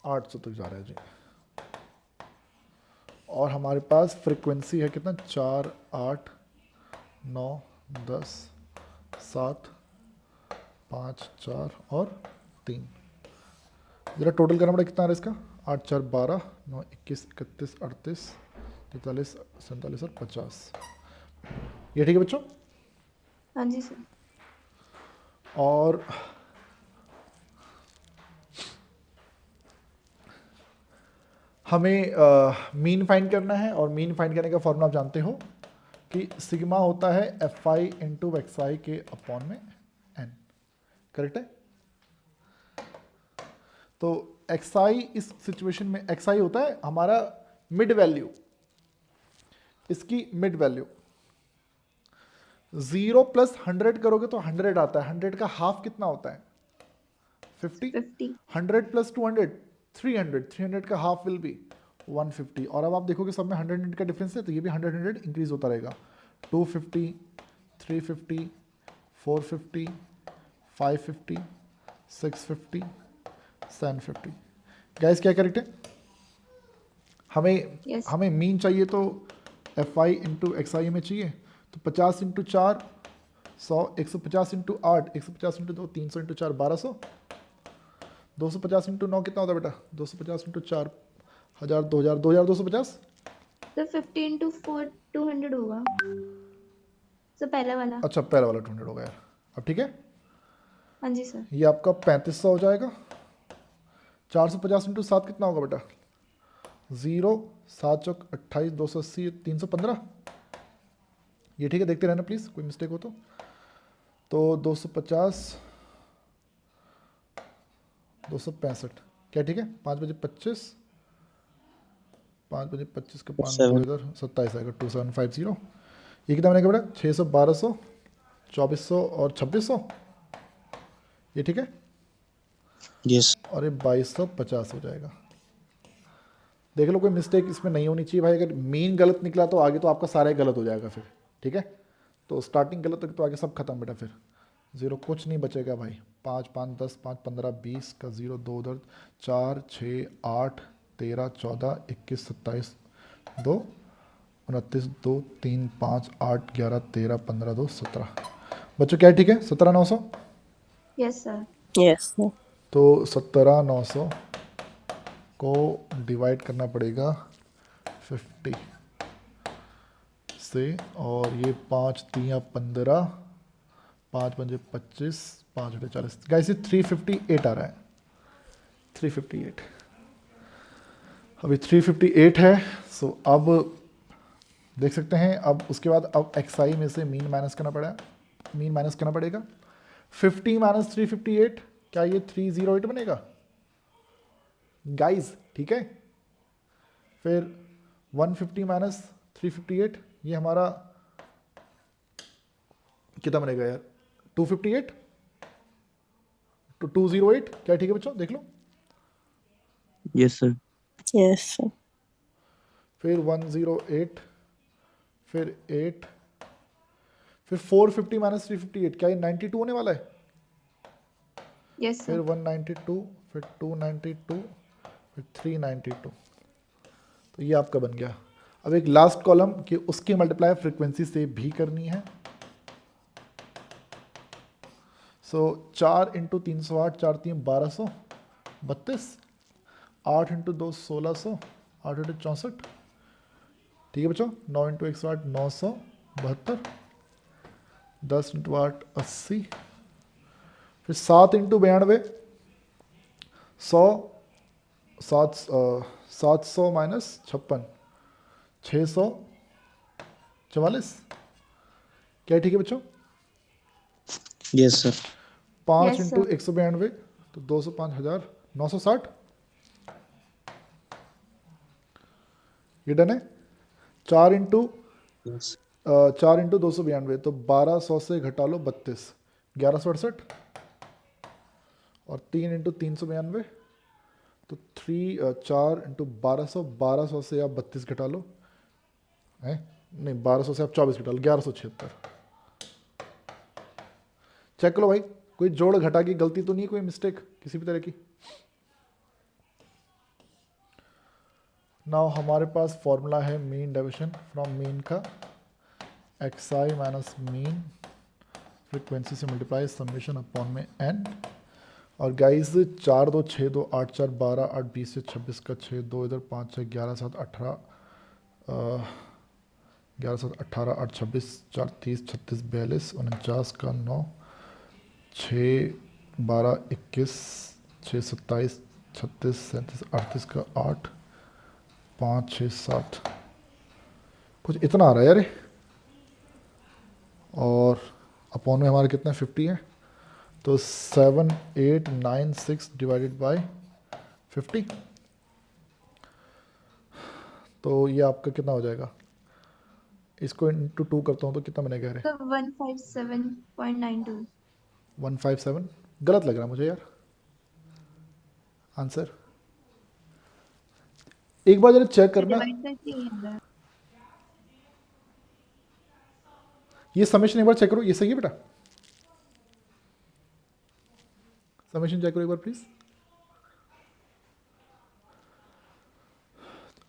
800 तक जा रहा है जी। और हमारे पास फ्रीक्वेंसी है कितना, 4, 8, 9, 10, 7, 5, 4 और 3। जरा टोटल करना पड़ेगा कितना आ रहा है इसका, 8, 4, 12, 9, 21, 31, 38, 43, 47 और 50। ये ठीक है बच्चों। हाँ जी सर। और हमें मीन फाइंड करना है, और मीन फाइंड करने का फॉर्मूला आप जानते हो कि सिग्मा होता है एफ आई इंटू एक्स आई के अपॉन में एन, करेक्ट है। तो एक्स आई इस सिचुएशन में एक्स आई होता है हमारा मिड वैल्यू, इसकी मिड वैल्यू 0 प्लस 100 करोगे तो 100 आता है, 100 का हाफ कितना होता है 50, 50। 100 प्लस 200 300, 300 का हाफ विल बी 150। और अब आप देखोगे सब में 100 का डिफरेंस है तो ये भी 100 इंक्रीज होता रहेगा, 250, 350, 450, 550, 650, 750। गाइस क्या करेक्ट है, हमें Yes. हमें मीन चाहिए तो एफ आई इंटू एक्स आई में चाहिए, तो 50 into 4 100, 150 into 8 150 into 2 300 into 4 1200, 250 into 9 कितना होता है बेटा, 250 इंटू 4 1000, 2000, 2250। सर 50 इंटू 4 200 होगा सर, पहला वाला। अच्छा पहला वाला 200 होगा यार, अब ठीक है। हाँ जी सर। ये आपका 3500 हो जाएगा। 450 इंटू 7 कितना होगा बेटा, 0 7 चौक 28, 280, 315। ये ठीक है, देखते रहना प्लीज़, कोई मिस्टेक हो तो 250, 265 क्या ठीक है। 5 बजे 25, 5 बजे 25 के 5 7। 27 आएगा 2750। ये कितना बनेगा बेटा, 600, 1200, 2400 और 2600। ये ठीक है, यस। और ये 2250 हो जाएगा। देख लो कोई मिस्टेक इसमें नहीं होनी चाहिए भाई, अगर मीन गलत निकला तो आगे तो आपका सारा ही गलत हो जाएगा फिर, ठीक है। तो स्टार्टिंग गलत होगी तो आगे सब खत्म बेटा, फिर 0 कुछ नहीं बचेगा भाई। 5, 5, 10, 5, 15, 20 का 0 2 उधर, 4, 6, 8, 13, 14, 21, 27, 2, 29, 2, 3, 5, 8, 11, 13, 15, 2, 17। बच्चों क्या है ठीक है, 17,900। Yes sir. Yes, sir. तो 17,900 को डिवाइड करना पड़ेगा 50 से, और ये 5 3 15, 5 5 25, 5 40। गाइस ये 358 आ रहा है, 358। अभी 358 है। सो अब देख सकते हैं, अब उसके बाद अब एक्स आई में से मीन माइनस करना पड़ेगा। 50 माइनस 358, क्या ये 308 बनेगा गाइस, ठीक है। फिर 150 माइनस 358, ये हमारा कितना बनेगा यार, 258 तो 208, क्या ठीक है बच्चों, देख लो। Yes sir. Yes, sir. फिर 108, फिर 8, फिर 450 माइनस 358, क्या ये 92 होने वाला है। यस फिर सर। 192, फिर 292, फिर 392। तो ये आपका बन गया। अब एक लास्ट कॉलम कि उसकी मल्टीप्लाई फ्रीक्वेंसी से भी करनी है, सो 4 इंटू 308, 4 3 1232, 8 इंटू 2 1600, 8 इंटू 64, ठीक है बच्चों। 9 इंटू 108 972, 10 इंटू 8 80, फिर 7 इंटू 92 100, 700 माइनस 56 644, क्या ठीक है बच्चों। Yes, sir. 5 Yes, into sir. 192 तो 205,960, ये डन है। 4 इंटू Yes. 4 इंटू 292 तो 1200 से घटा लो 32, 1168, और 3 इंटू 392 तो 4 इंटू 1200, 1200 से आप 32 घटा लो, है नहीं 1200 से आप 24 घटा लो, 1176। चेक करो भाई, कोई जोड़ घटा की गलती तो नहीं है, कोई मिस्टेक किसी भी तरह की। नाउ हमारे पास फॉर्मूला है मीन डेविएशन फ्रॉम मीन का, xi माइनस मीन फ्रीक्वेंसी से मल्टीप्लाई समेशन अपॉन में n, और गाइस 4 2 6 2 8 4 12 8 20 से 26 का 6 2 इधर 5 6 11 7 18 11 7 18 8 26 4 30 36 42 49 का 9 6 12 21 6 27 36 37 38 का 8 5 6 7, कुछ इतना आ रहा है यार ये। और अपॉन में हमारा कितना 50 है, तो 7896 डिवाइडेड बाय 50, तो ये आपका कितना हो जाएगा, इसको इंटू 2 करता हूँ तो कितना बनेगा यार। So 157.92. 157 गलत लग रहा है मुझे यार आंसर, एक बार जरा चेक करना। डिवाइड करके ये आ रहा है। ये समेशन एक बार चेक करो, ये सही है बेटा, समेशन चेक करो एक बार प्लीज।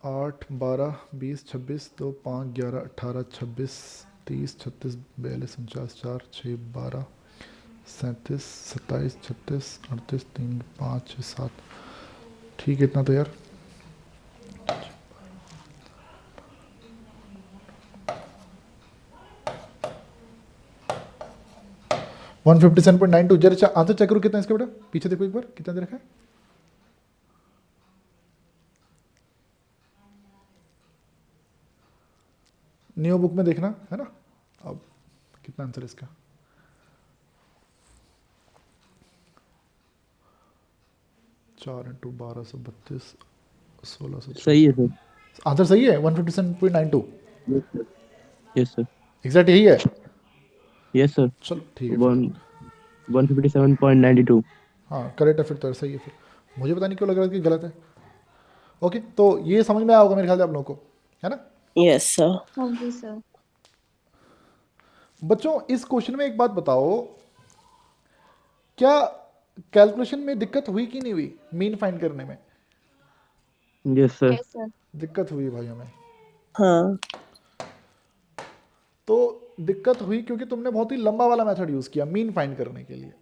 8 12 20 26 2 5 11 18 26 30 36 42 49 4 6 12 37 27 36 38 3 5 6 7, ठीक है इतना तो यार। वन 157.92, जरा आंसर चेक करो कितना है इसका बेटा, पीछे देखो एक बार कितना दे रखा है। न्यू बुक में देखना है ना। अब कितना आंसर इसका, चार इंटू 1232 1600, सही है सर। आंसर सही है 157.92, Yes, sir. एग्जैक्ट यही है। Yes, sir. चलो ठीक है 157.92. हाँ करेक्ट है फिर तो, सही है फिर, मुझे पता नहीं क्यों लग रहा है कि गलत है। ओके तो ये समझ में आया होगा मेरे ख्याल से आप लोगों को, है ना। Yes, sir. हाँ जी सर। बच्चों इस क्वेश्चन में एक बात बताओ, क्या कैलकुलेशन में दिक्कत हुई कि नहीं हुई, मीन फाइंड करने में Yes, sir. Yes sir. दिक्कत हुई भाई हमें। हाँ. तो दिक्कत हुई क्योंकि तुमने बहुत ही लंबा वाला मेथड यूज किया मीन फाइंड करने के लिए।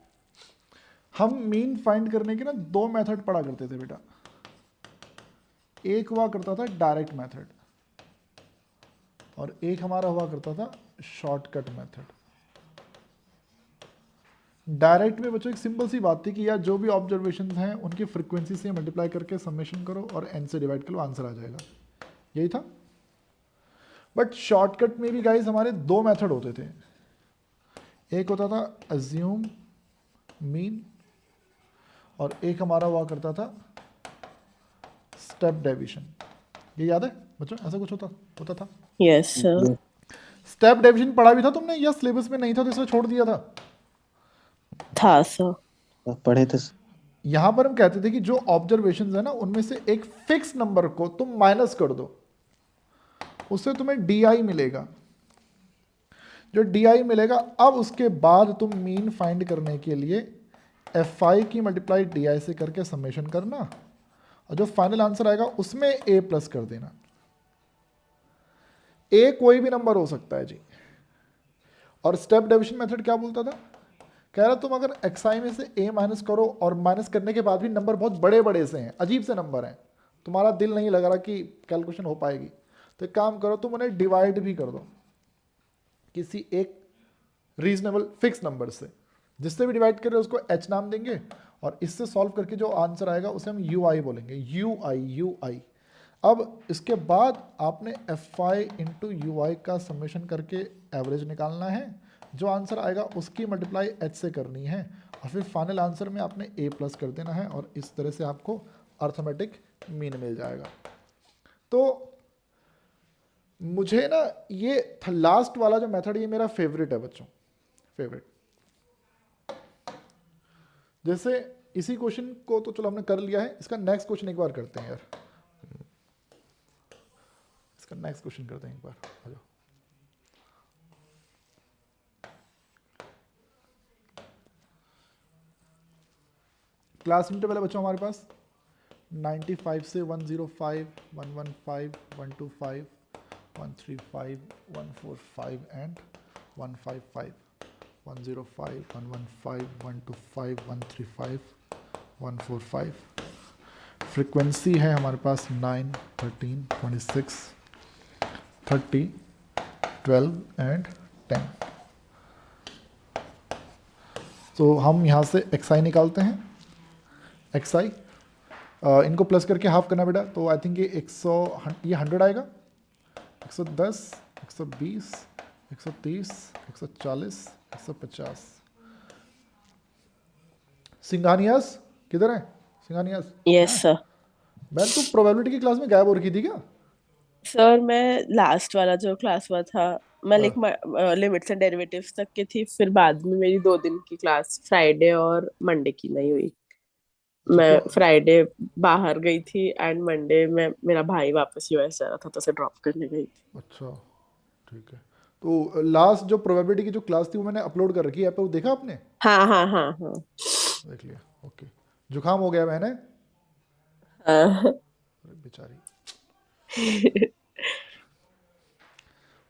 हम मीन फाइंड करने के ना 2 मेथड पढ़ा करते थे बेटा, एक हुआ करता था डायरेक्ट मेथड और एक हमारा हुआ करता था शॉर्टकट मेथड। डायरेक्ट में बच्चों एक सिंपल सी बात थी कि यार जो भी ऑब्जर्वेशन हैं उनकी फ्रीक्वेंसी से मल्टीप्लाई करके समेशन करो और n से डिवाइड करो, आंसर आ जाएगा, यही था। बट शॉर्टकट में भी गाइस हमारे 2 मेथड होते थे, एक होता था अज्यूम मीन और एक हमारा हुआ करता था स्टेप डेविएशन। ये याद है बच्चों, ऐसा कुछ होता था। Yes, sir. स्टेप डेविएशन पढ़ा भी था तुमने या सिलेबस में नहीं था तो इसमें छोड़ दिया था। था sir. पढ़े थे। यहां पर हम कहते थे कि जो ऑब्जर्वेशंस है ना उनमें से एक फिक्स नंबर को तुम माइनस कर दो, उससे तुम्हें डी मिलेगा। जो डी मिलेगा अब उसके बाद तुम मीन फाइंड करने के लिए fi की मल्टीप्लाई डी से करके समेशन करना और जो फाइनल आंसर आएगा उसमें a प्लस कर देना। a कोई भी नंबर हो सकता है जी। और स्टेप डेविएशन मेथड क्या बोलता था, कह रहा तुम अगर xi में से a माइनस करो और माइनस करने के बाद भी नंबर बहुत बड़े बड़े से हैं, अजीब से नंबर हैं, तुम्हारा दिल नहीं लग रहा कि कैलकुलेशन हो पाएगी, तो एक काम करो तुम उन्हें डिवाइड भी कर दो किसी एक रीजनेबल फिक्स नंबर से, जिससे भी डिवाइड करें उसको h नाम देंगे और इससे सॉल्व करके जो आंसर आएगा उसे हम ui बोलेंगे, ui। अब इसके बाद आपने fi इंटू ui का समेशन करके एवरेज निकालना है, जो आंसर आएगा उसकी मल्टीप्लाई h से करनी है और फिर फाइनल आंसर में आपने a प्लस कर देना है और इस तरह से आपको अर्थमेटिक मीन मिल जाएगा। तो मुझे ना ये लास्ट वाला जो मेथड ये मेरा फेवरेट है बच्चों, फेवरेट। जैसे इसी क्वेश्चन को तो चलो हमने कर लिया है, इसका नेक्स्ट क्वेश्चन एक बार करते हैं यार, इसका नेक्स्ट क्वेश्चन करते हैं एक बार, आ जाओ। क्लास इंटरवल है बच्चों हमारे पास 95 से 105, 115, 125, 135, 145 एंड 155, 105, 115, 125, 135, 145। फ्रीक्वेंसी है हमारे पास 9, 13, 26, 30, 12 एंड 10। तो हम यहाँ से xi निकालते हैं, xi इनको प्लस करके हाफ करना बेटा, तो आई थिंक ये 100 आएगा, 110, 120, 130, 140, 150। सिंघानियास किधर है? सिंघानियास यस सर। मैं तो प्रोबेबिलिटी की क्लास में गायब हो रखी थी क्या? सर मैं लास्ट वाला जो क्लास हुआ था, मैं लाइक लिमिट्स एंड डेरिवेटिव्स तक की थी, फिर बाद में मेरी 2 दिन की क्लास फ्राइडे और मंडे की नहीं हुई। मैं फ्राइडे बाहर गई थी एंड मंडे में मेरा भाई वापस यूएस जा रहा था तो उसे ड्रॉप करने गई थी। अच्छा ठीक है। तो लास्ट जो प्रोबेबिलिटी की जो क्लास थी वो मैंने अपलोड कर रखी है, वो देखा आपने? हाँ हाँ हाँ हाँ देख लिया, ओके। जुकाम हो गया मैंने, हाँ। अरे बेचारी।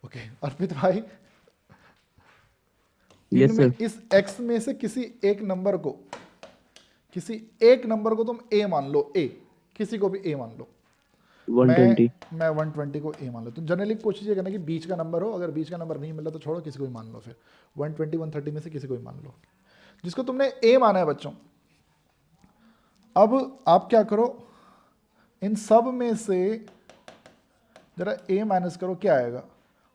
ओके अर्पित भाई, यस इनमें सर। इस x में से किसी एक नंबर को तुम a मान लो, a किसी को भी a मान लो। 120। मैं 120 को a मान लो। तुम जनरली कोशिश ये करना कि बीच का नंबर हो, अगर बीच का नंबर नहीं मिला तो छोड़ो, किसी को भी मान लो। फिर 120 130 में से किसी को भी मान लो जिसको तुमने a माना है बच्चों। अब आप क्या करो, इन सब में से जरा a माइनस करो, क्या आएगा?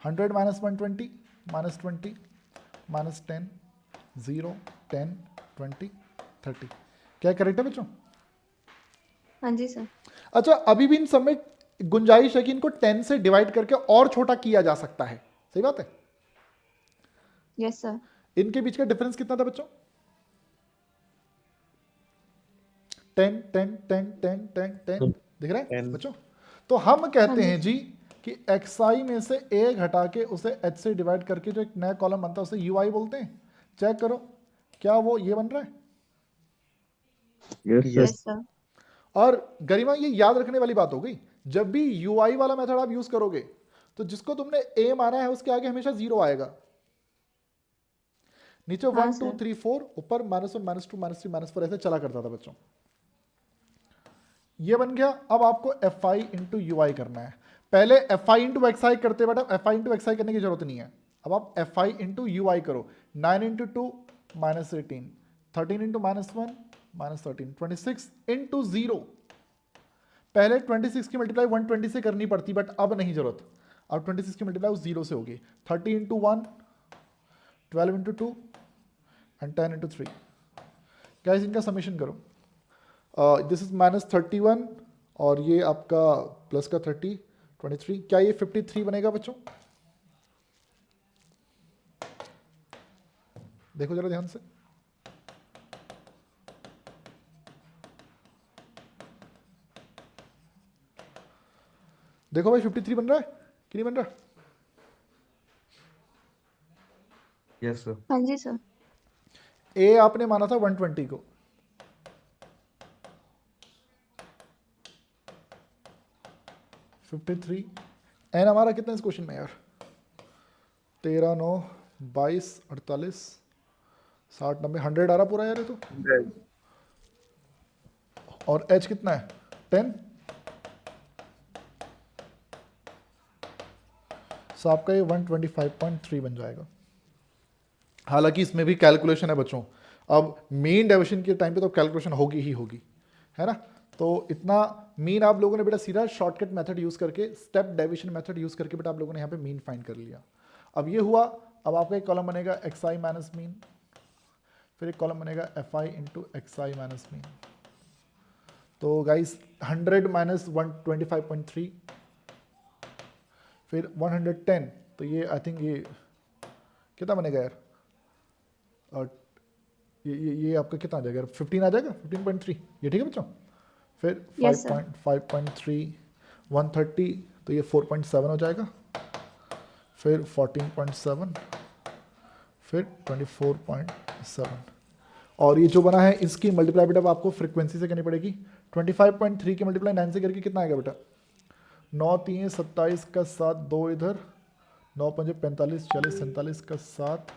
100 माइनस 120 माइनस 20 माइनस 10 0 10 20 30। क्या करेक्ट है बच्चों? हाँ जी सर। अच्छा अभी भी इन सब में गुंजाइश है कि इनको 10 से डिवाइड करके और छोटा किया जा सकता है, सही बात है? Yes sir. इनके बीच का डिफरेंस कितना था बच्चों? 10 10 10 10 10 10 दिख रहा है बच्चों? तो हम कहते हैं जी कि xi में से a घटा के उसे h से डिवाइड करके जो एक नया कॉलम बनता है उसे ui बोलते हैं। चेक करो क्या वो ये बन रहा है? Yes sir. Yes sir. और गरिमा ये याद रखने वाली बात हो गई, जब भी ui वाला मेथड आप यूज करोगे तो जिसको तुमने a माना है उसके आगे हमेशा 0 आएगा। नीचे 1 2 3 4, ऊपर -1 -2 -3 -4 ऐसे चला करता था बच्चों। ये बन गया। अब आपको fi इंटू ui करना है। पहले fi इंटू xi करते बेटा, fi इंटू xi करने की जरूरत नहीं है। अब आप fi इंटू ui करो। 9 इंटू 2 -18, 13 इंटू -1 -13, 26 इंटू 0। पहले 26 की मल्टीप्लाई 120 से करनी पड़ती, बट अब नहीं जरूरत। अब 26 की मल्टीप्लाई 0 से होगी। 30 into 1, 12 into 2 and 10 into 3। Guys इनका समेशन करो। दिस इज -31 और ये आपका प्लस का 30, 23। क्या ये 53 बनेगा बच्चों? देखो जरा ध्यान से। देखो भाई 53 बन रहा है कि नहीं बन रहा? Yes sir. हाँ जी सर। ए आपने माना था 120 को, एन हमारा कितना इस क्वेश्चन में यार? 13 9 22 48 60 90 100 आ रहा पूरा यार ये तो। 100 और h कितना है 10। सो आपका ये 125.3 बन जाएगा। हालांकि इसमें भी कैलकुलेशन है बच्चों, अब मीन डेविएशन के टाइम पे तो कैलकुलेशन होगी ही होगी, है ना। तो इतना मीन आप लोगों ने बेटा सीधा शॉर्टकट मेथड यूज करके, स्टेप डेविएशन मेथड यूज करके बेटा आप लोगों ने यहाँ पे मीन फाइंड कर लिया। अब ये हुआ, अब आपका एक कॉलम बनेगा एक्स आई माइनस मीन, फिर एक कॉलम बनेगा F i into x I minus mean. तो गाइस 100 माइनस 125.3, फिर 110, तो ये आई थिंक ये कितना बनेगा यार, और ये आपका कितना आ जाएगा, 15 आ जाएगा, 15.3, ये ठीक है बच्चों। फिर Yes, sir. 5.3 130, तो ये 4.7 हो जाएगा, फिर 14.7, फिर 24.7, और ये जो बना है इसकी मल्टीप्लाई बेटा आपको फ्रीक्वेंसी से करनी पड़ेगी। 25.3 की मल्टीप्लाई 9 से करके कितना आएगा बेटा, 9 3 27 का 7, 2 इधर, 9 5 45 40 47 का 7,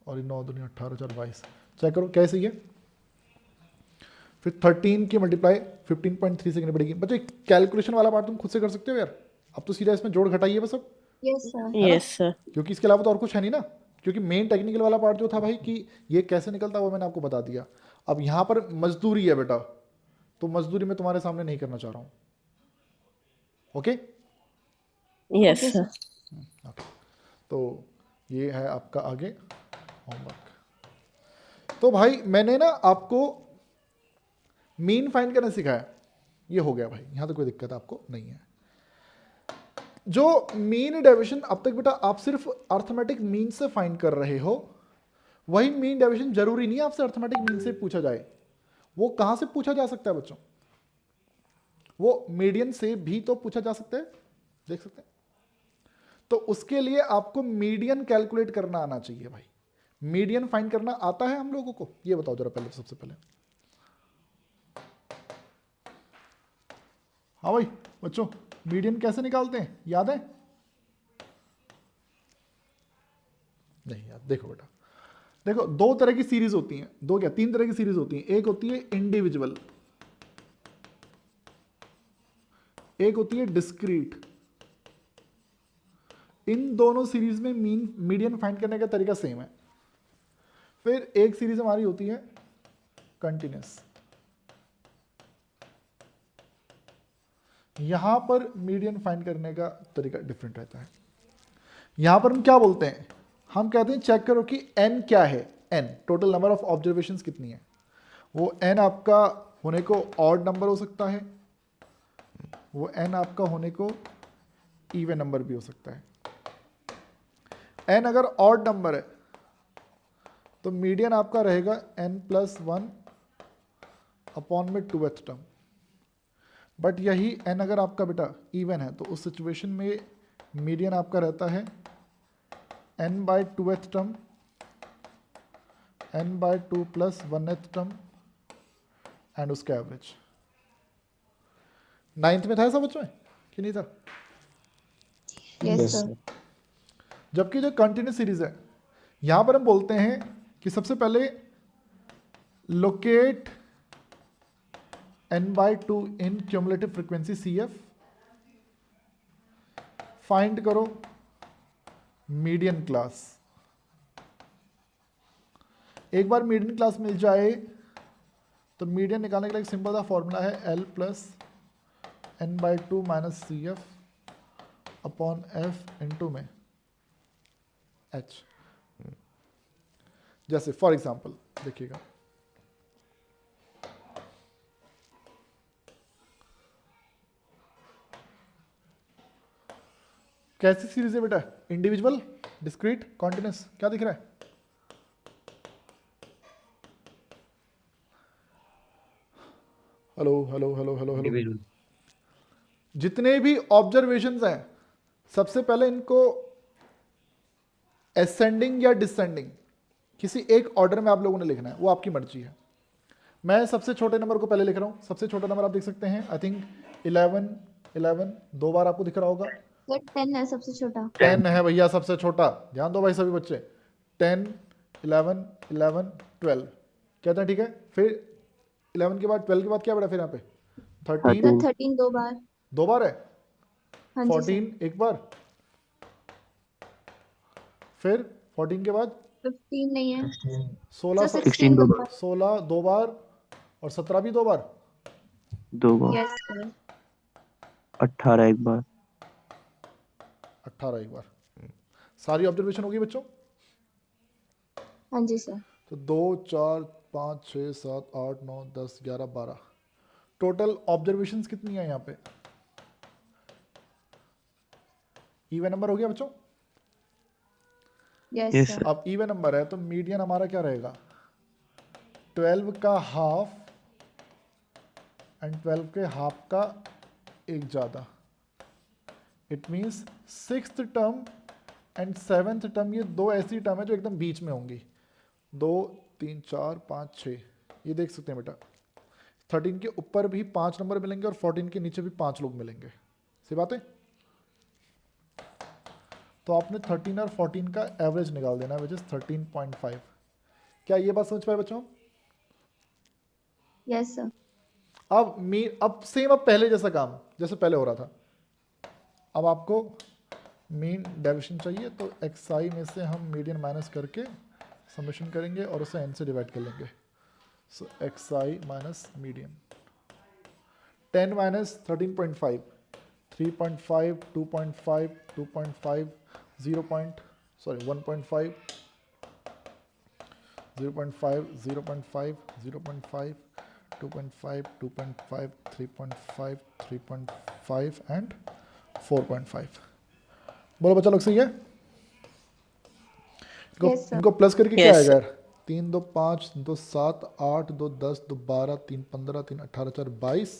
और 9 2 18 4 22, चेक करो कैसे ये। फिर 13 की मल्टीप्लाई 15.3 से करनी पड़ेगी। बच्चे कैलकुलेशन वाला पार्ट तुम खुद से कर सकते हो यार, अब तो सीधा इसमें जोड़ घटाइए बस अब, Yes, sir. Yes sir. क्योंकि इसके अलावा तो और कुछ है नहीं ना। क्योंकि मेन टेक्निकल वाला पार्ट जो था भाई कि ये कैसे निकलता है वो मैंने आपको बता दिया। अब यहाँ पर मजदूरी है बेटा, तो मजदूरी मैं तुम्हारे सामने नहीं करना चाह रहा हूँ। Okay yes Okay, sir. sir. Okay, तो ये है आपका आगे होमवर्क। तो भाई मैंने ना आपको मीन फाइंड करना सिखाया, ये हो गया भाई, यहाँ तो कोई दिक्कत आपको नहीं है। जो मीन डेविएशन अब तक बेटा आप सिर्फ अर्थमेटिक मीन से फाइंड कर रहे हो, वही मीन डेविएशन जरूरी नहीं है आपसे अर्थमेटिक मीन से पूछा जाए। वो कहां से पूछा जा सकता है बच्चों, वो मीडियन से भी तो पूछा जा सकता है, देख सकते हैं। तो उसके लिए आपको मीडियन कैलकुलेट करना आना चाहिए भाई। मीडियन फाइंड करना आता है हम लोगों को, ये बताओ जरा पहले, सबसे पहले। हाँ भाई बच्चों, मीडियन कैसे निकालते हैं, याद है? नहीं यार, देखो बेटा, देखो दो तरह की सीरीज होती हैं, दो क्या तीन तरह की सीरीज होती हैं। एक होती है इंडिविजुअल, एक होती है डिस्क्रीट। इन दोनों सीरीज में मीडियन फाइंड करने का तरीका सेम है। फिर एक सीरीज हमारी होती है कंटिन्यूस, यहां पर मीडियन फाइंड करने का तरीका डिफरेंट रहता है। यहां पर हम क्या बोलते हैं, हम कहते हैं चेक करो कि n क्या है, n total number of observations कितनी है। वो n आपका होने को ऑड नंबर हो सकता है, वो n आपका होने को इवन नंबर भी हो सकता है। n अगर ऑड नंबर है तो मीडियन आपका रहेगा n+1 अपॉन में 2th टर्म। बट यही n अगर आपका बेटा इवन है तो उस सिचुएशन में मीडियन आपका रहता है n/2th term, n/2 + 1th term and उसका एवरेज। 9th में था ऐसा बच्चों में कि नहीं था? Yes, sir. जबकि जो कंटिन्यूस सीरीज है, यहां पर हम बोलते हैं कि सबसे पहले लोकेट n/2 इन क्यूमुलेटिव फ्रीक्वेंसी CF, फाइंड करो मीडियन क्लास। एक बार मीडियन क्लास मिल जाए तो मीडियन निकालने के लिए एक सिंपल सा फॉर्मूला है L + n/2 - CF upon F into में H। जैसे फॉर एग्जांपल देखिएगा, कैसी सीरीज है बेटा, इंडिविजुअल, डिस्क्रीट, कॉन्टिन्यूस, क्या दिख रहा है? Hello hello hello hello hello. Individual. जितने भी ऑब्जर्वेशंस हैं सबसे पहले इनको असेंडिंग या डिसेंडिंग किसी एक ऑर्डर में आप लोगों ने लिखना है, वो आपकी मर्जी है। मैं सबसे छोटे नंबर को पहले लिख रहा हूँ। सबसे छोटा नंबर आप देख सकते हैं, आई थिंक 11 दो बार आपको दिख रहा होगा। Sir, 10 है सबसे छोटा। 10 है भैया सबसे छोटा, ध्यान दो भाई सभी बच्चे, 10, 11, 11, 12 कहते हैं, ठीक है। फिर 11 के बाद 12 के बाद क्या बड़ा फिर यहाँ पे 13 सर 13 2 बार। 2 बार है, हाँ जी सर। 14 1 बार, फिर 14 के बाद 15 नहीं है 16 सर। 16 16 दो 2 बार, बार। 16 2 बार और 17 भी 2 बार, 2 बार, यस सर। 18 एक बार, 18 एक बार। सारी ऑब्जर्वेशन होगी बच्चों। हाँ जी सर। तो 2 4 5 6 7 8 9 10 11 12 टोटल ऑब्जर्वेशंस कितनी है यहाँ पे? इवन नंबर हो गया बच्चों। Yes yes sir. सर, अब इवन नंबर है तो मीडियन हमारा क्या रहेगा? 12 का हाफ एंड 12 के हाफ का एक ज़्यादा। It means 6th term and 7th term, ये दो ऐसी टर्म है जो एकदम बीच में होंगी। 2 3 4 5 6 ये देख सकते हैं बेटा। 13 के ऊपर भी 5 नंबर मिलेंगे और 14 के नीचे भी 5 लोग मिलेंगे। सही बात है। तो आपने 13 और 14 का एवरेज निकाल देना, विच इज 13.5। क्या ये बात समझ पाए बच्चों? Yes sir. अब सेम, अब पहले जैसा काम जैसे पहले हो रहा था। अब आपको मीन डेविएशन चाहिए तो xi में से हम मीडियन माइनस करके समेशन करेंगे और उसे n से डिवाइड कर लेंगे। सो xi minus median 10 minus 13.5 3.5 2.5 2.5 1.5 0.5 0.5 0.5 0.5 2.5 2.5 3.5 3.5 and 4.5। बोलो बच्चा लोग सही है? Yes, sir. इनको प्लस करके क्या Yes, आएगा sir. यार? 3 2 5 2 7 8 2 10 2 12 3 15 3 18 4 22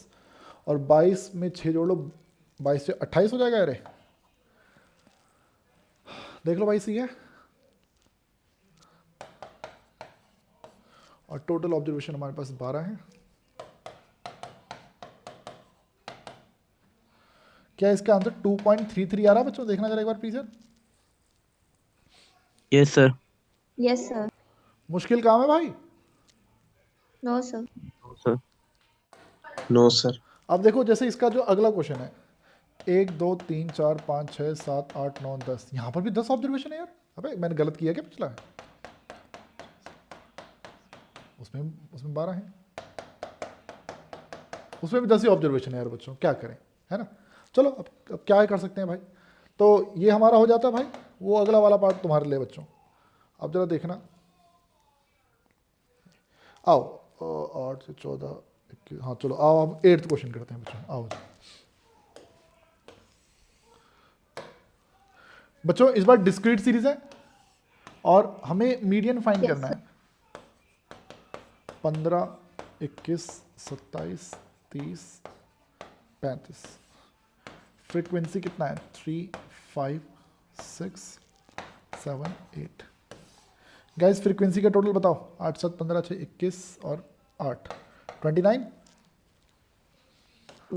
और 22 में 6 जोड़ लो, 22 से 28 हो जाएगा। अरे देख लो भाई सही है। और टोटल ऑब्जर्वेशन हमारे पास 12 है। क्या इसका आंसर 2.33 आ रहा है बच्चों? देखना जरा एक बार प्लीज यार। Yes sir, yes sir. मुश्किल काम है भाई। No sir. Sir, no sir. अब देखो जैसे इसका जो अगला क्वेश्चन है 1 2 3 4 5 6 7 8 9 10, यहाँ पर भी 10 ऑब्जर्वेशन है यार। अबे मैंने गलत किया क्या पिछला? उसमें उसमें 12 है, उसमें भी 10 ही ऑब्जर्वेशन है यार बच्चों, क्या करें, है ना। चलो अब क्या कर सकते हैं भाई। तो ये हमारा हो जाता है भाई। वो अगला वाला पार्ट तुम्हारे लिए बच्चों। अब जरा देखना, आओ 8 से 14 21, हाँ चलो आओ हम 8th क्वेश्चन करते हैं बच्चों। आओ बच्चों, इस बार डिस्क्रीट सीरीज है और हमें मीडियन फाइंड Yes, करना है। 15 21 27 30 35। फ्रीक्वेंसी कितना है? 3 5 6 7 8। गाइस फ्रीक्वेंसी का टोटल बताओ। 8 7 15 6 21 और 8 29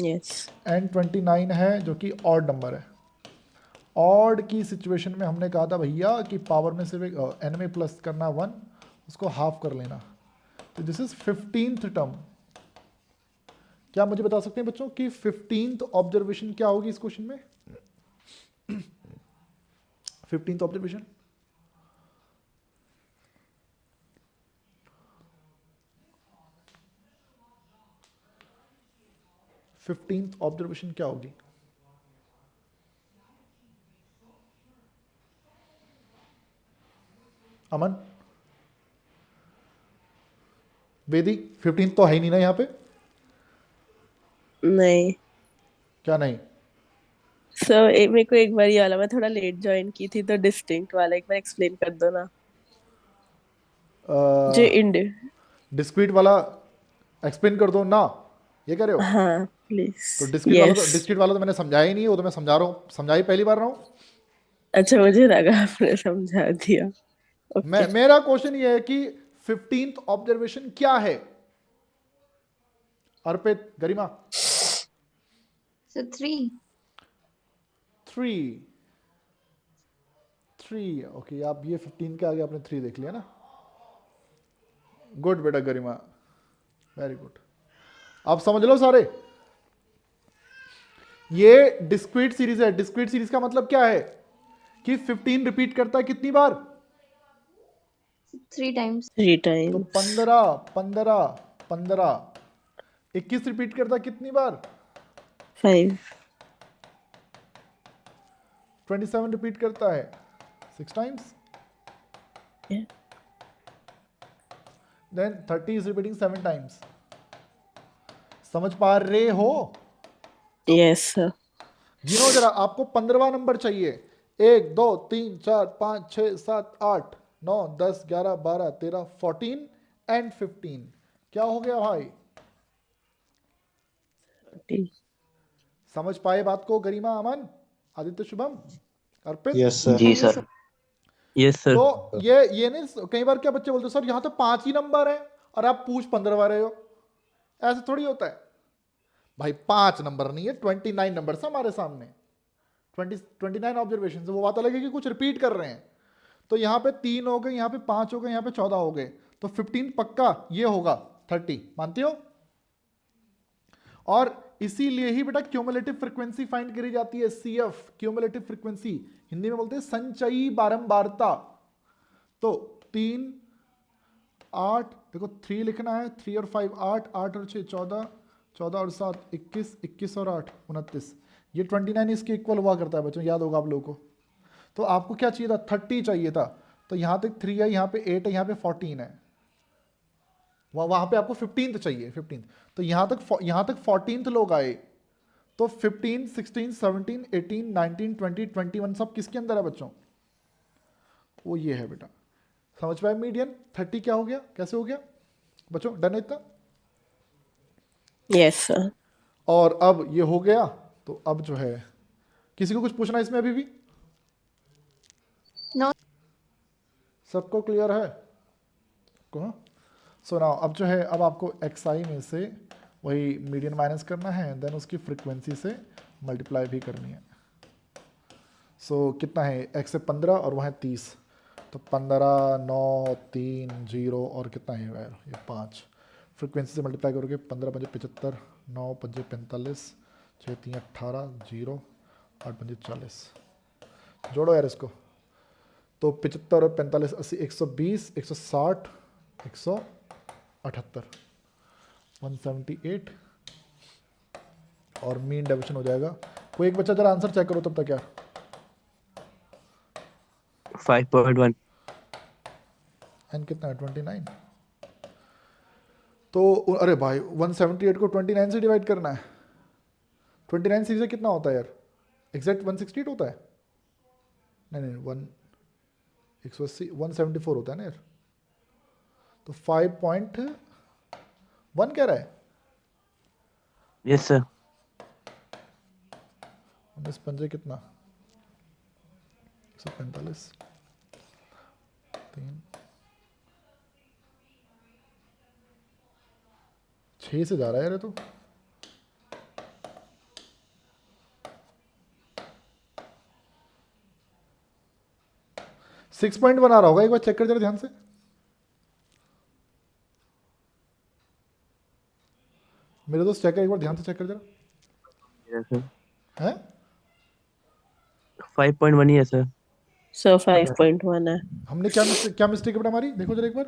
Yes. एंड 29 है जो कि ऑड नंबर है। ऑड की सिचुएशन में हमने कहा था भैया कि पावर में सिर्फ एन में प्लस करना 1, उसको हाफ कर लेना। तो दिस इज 15th टर्म। क्या मुझे बता सकते हैं बच्चों कि 15th ऑब्जर्वेशन क्या होगी इस क्वेश्चन में? 15th ऑब्जर्वेशन ऑब्जर्वेशन क्या होगी? अमन, वेदी, 15 तो है ही नहीं ना यहाँ पे। नहीं क्या नहीं? सर, मेरे को एक बार ये वाला, मैं थोड़ा लेट ज्वाइन की थी तो डिस्टिंक्ट वाला एक बार एक्सप्लेन कर दो ना। जो इंड डिस्क्रीट वाला एक्सप्लेन कर दो ना, ये कह रहे हो? हाँ प्लीज। तो यस। डिस्क्रीट वाला तो मैंने समझाया ही नहीं, वो तो मैं समझा रहा हूँ, समझाई पहली बार रहा हूँ। अच्छा, मुझे लगा आपने समझा दिया। ओके। मेरा क्वेश्चन ये है कि 15th ऑब्जर्वेशन क्या है? अर्पित, गरिमा। So 3. 3 3। ओके, आप ये 15 के आगे आपने 3 देख लिया ना। गुड बेटा गरिमा, वेरी गुड। आप समझ लो सारे, ये डिस्क्रीट सीरीज है। डिस्क्रीट सीरीज का मतलब क्या है कि 15 रिपीट करता है कितनी बार? 3 times. 3 तो times. 15 15 15। 21 रिपीट करता है कितनी बार? 5. 27 रिपीट करता है 6 times. Yeah. Then 30 is repeating 7 times. समझ पा रहे हो? Yes, sir. गिनो जरा, आपको 15वां नंबर चाहिए। 1 2 3 4 5 6 7 8 9 10 11 12 13 14 एंड 15। क्या हो गया भाई? 30. समझ पाए बात को गरिमा, अमन, आदित्य, शुभम, अर्पित? Yes sir. जी Yes, sir. sir. Yes sir. तो ये नहीं, कई बार क्या बच्चे बोलते सर यहाँ तो 5 ही नंबर है और आप पूछ 15 रहे हो। ऐसा थोड़ी होता है भाई, 5 नंबर नहीं है, 29 नंबर है हमारे सामने। 29 ऑब्जर्वेशन। वो बात अलग है कि कुछ रिपीट कर रहे हैं। तो यहाँ पे 3 हो गए, यहाँ पे 5 हो गए, यहाँ पे 14 हो गए, तो 15 पक्का ये होगा 30। मानते हो? और इसीलिए ही बेटा क्यूमुलेटिव फ्रीक्वेंसी फाइंड करी जाती है, CF, क्यूमुलेटिव फ्रीक्वेंसी। हिंदी में बोलते हैं संचयी बारंबारता। तो 3 8, देखो 3 लिखना है, 3 और 5 8, 8 और 6 14, 14 और 7 21, 21 और 8 29। ये 29 इसके इक्वल हुआ करता है बच्चों, याद होगा आप लोगों को। तो आपको क्या चाहिए था? 30 चाहिए था। तो यहाँ तक 3 है, यहाँ पे 8 है, यहाँ पे 14 है, वहाँ पे आपको 15th चाहिए, 15th। तो यहाँ तक 14th लोग आए। तो 15 16 17 18 19 20 21 सब किसके अंदर है बच्चों? वो ये है बेटा। समझ पाए? मीडियन 30 क्या हो गया, कैसे हो गया बच्चों? डन है इतना? Yes, sir. और अब ये हो गया, तो अब जो है किसी को कुछ पूछना इसमें अभी भी? No. सबको क्लियर है? को सो नाउ अब जो है, अब आपको xi में से वही मीडियन माइनस करना है, देन उसकी फ्रीक्वेंसी से मल्टीप्लाई भी करनी है। सो कितना है? x से 15 और वहाँ 30, तो 15 9 3 0 और कितना है यार ये 5। फ्रीक्वेंसी से मल्टीप्लाई करोगे, 15 पंजे 75, 9 पंजे 45, 6 3 18 0, 8 पंजे 40। जोड़ो यार इसको। तो 75 और 45 80 120 160 178 178 और मीन डेविएशन हो जाएगा। कोई एक बच्चा जरा आंसर चेक करो तब तक यार। 5.1। एन कितना है? 29। तो अरे भाई 178 को 29 से डिवाइड करना है। 29 सीधे कितना होता है यार? एग्जैक्ट 168 होता है? नहीं 180 174 होता है ना यार। तो 5.1 कह रहा है। Yes sir. 19 पंजे कितना? 145 3 6 से जा रहा है यार ये तो। सिक्स पॉइंट बना रहा होगा, एक बार चेक कर जरा ध्यान से। मेरे दोस्त चेक कर, एक बार ध्यान से चेक कर जरा। Yes sir. हैं? 5.1 ही है सर। So 5.1 है। हमने क्या मिस्टेक है बेटा हमारी? देखो जरा एक बार।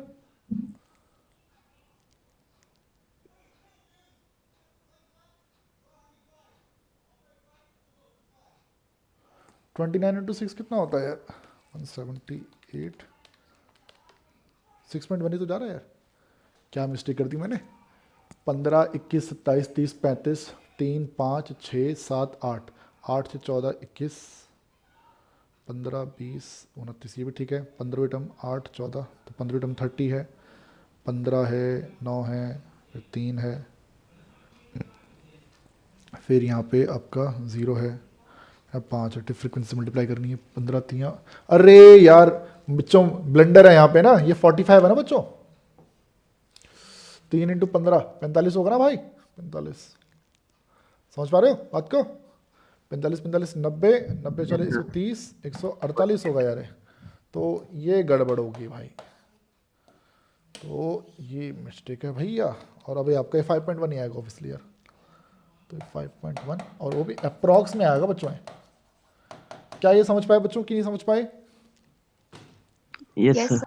ट्वेंटी 29 इंटू 6 कितना होता है यार? 178। 6.1 ही तो जा रहा है यार। क्या मिस्टेक कर दी मैंने? 15 21 27 30 35 3 5 6 7 8 8 से 14 21 15 20 29, ये भी ठीक है। 15 टर्म 8 14, तो 15 टर्म 30 है, 15 है, 9 है, फिर 3 है, फिर यहाँ पे आपका 0 है, अब 5 है। फ्रीक्वेंसी मल्टीप्लाई करनी है, 15 3। अरे यार बच्चों ब्लेंडर है यहाँ पे ना, ये 45 है ना बच्चों। 3 इंटू 15 45 होगा ना भाई? 45 समझ पा रहे हो बात को? 45 45 90 90 40 130 148 होगा यार। तो ये गड़बड़ होगी भाई, तो ये मिस्टेक है भैया। और अभी आपका ये 5.1 ही आएगा ऑब्वियसली यार, तो 5.1 और वो भी अप्रॉक्स में आएगा बच्चों। क्या ये समझ पाए बच्चों कि नहीं समझ पाए? Yes Yes, sir. sir.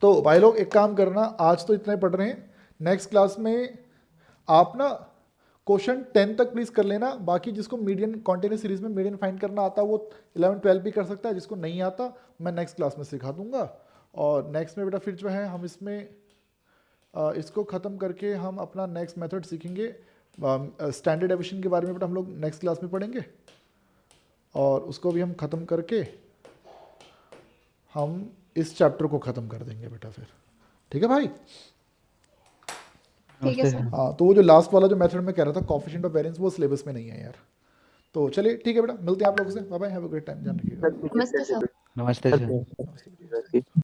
तो भाई लोग एक काम करना, आज तो इतना ही पढ़ रहे हैं, नेक्स्ट क्लास में आप ना क्वेश्चन 10 तक प्लीज़ कर लेना। बाकी जिसको मीडियन कॉन्टिन्यूस सीरीज में मीडियन फाइंड करना आता है वो 11 12 भी कर सकता है, जिसको नहीं आता मैं नेक्स्ट क्लास में सिखा दूंगा। और नेक्स्ट में बेटा फिर जो है हम इसमें इसको ख़त्म करके हम अपना नेक्स्ट मेथड सीखेंगे। स्टैंडर्ड डेविएशन के बारे में बेटा हम लोग नेक्स्ट क्लास में पढ़ेंगे, और उसको भी हम ख़त्म करके हम इस चैप्टर को ख़त्म कर देंगे बेटा फिर। ठीक है भाई? ठीक है सर। हाँ, तो वो जो लास्ट वाला जो मेथड में कह रहा था कोएफिशिएंट ऑफ वेरिएंस, वो सिलेबस में नहीं है यार। तो चलिए ठीक है बेटा, मिलते हैं आप लोगों से। Bye bye, have a great time, ध्यान रखिएगा। नमस्ते सर। नमस्ते सर। नमस्ते।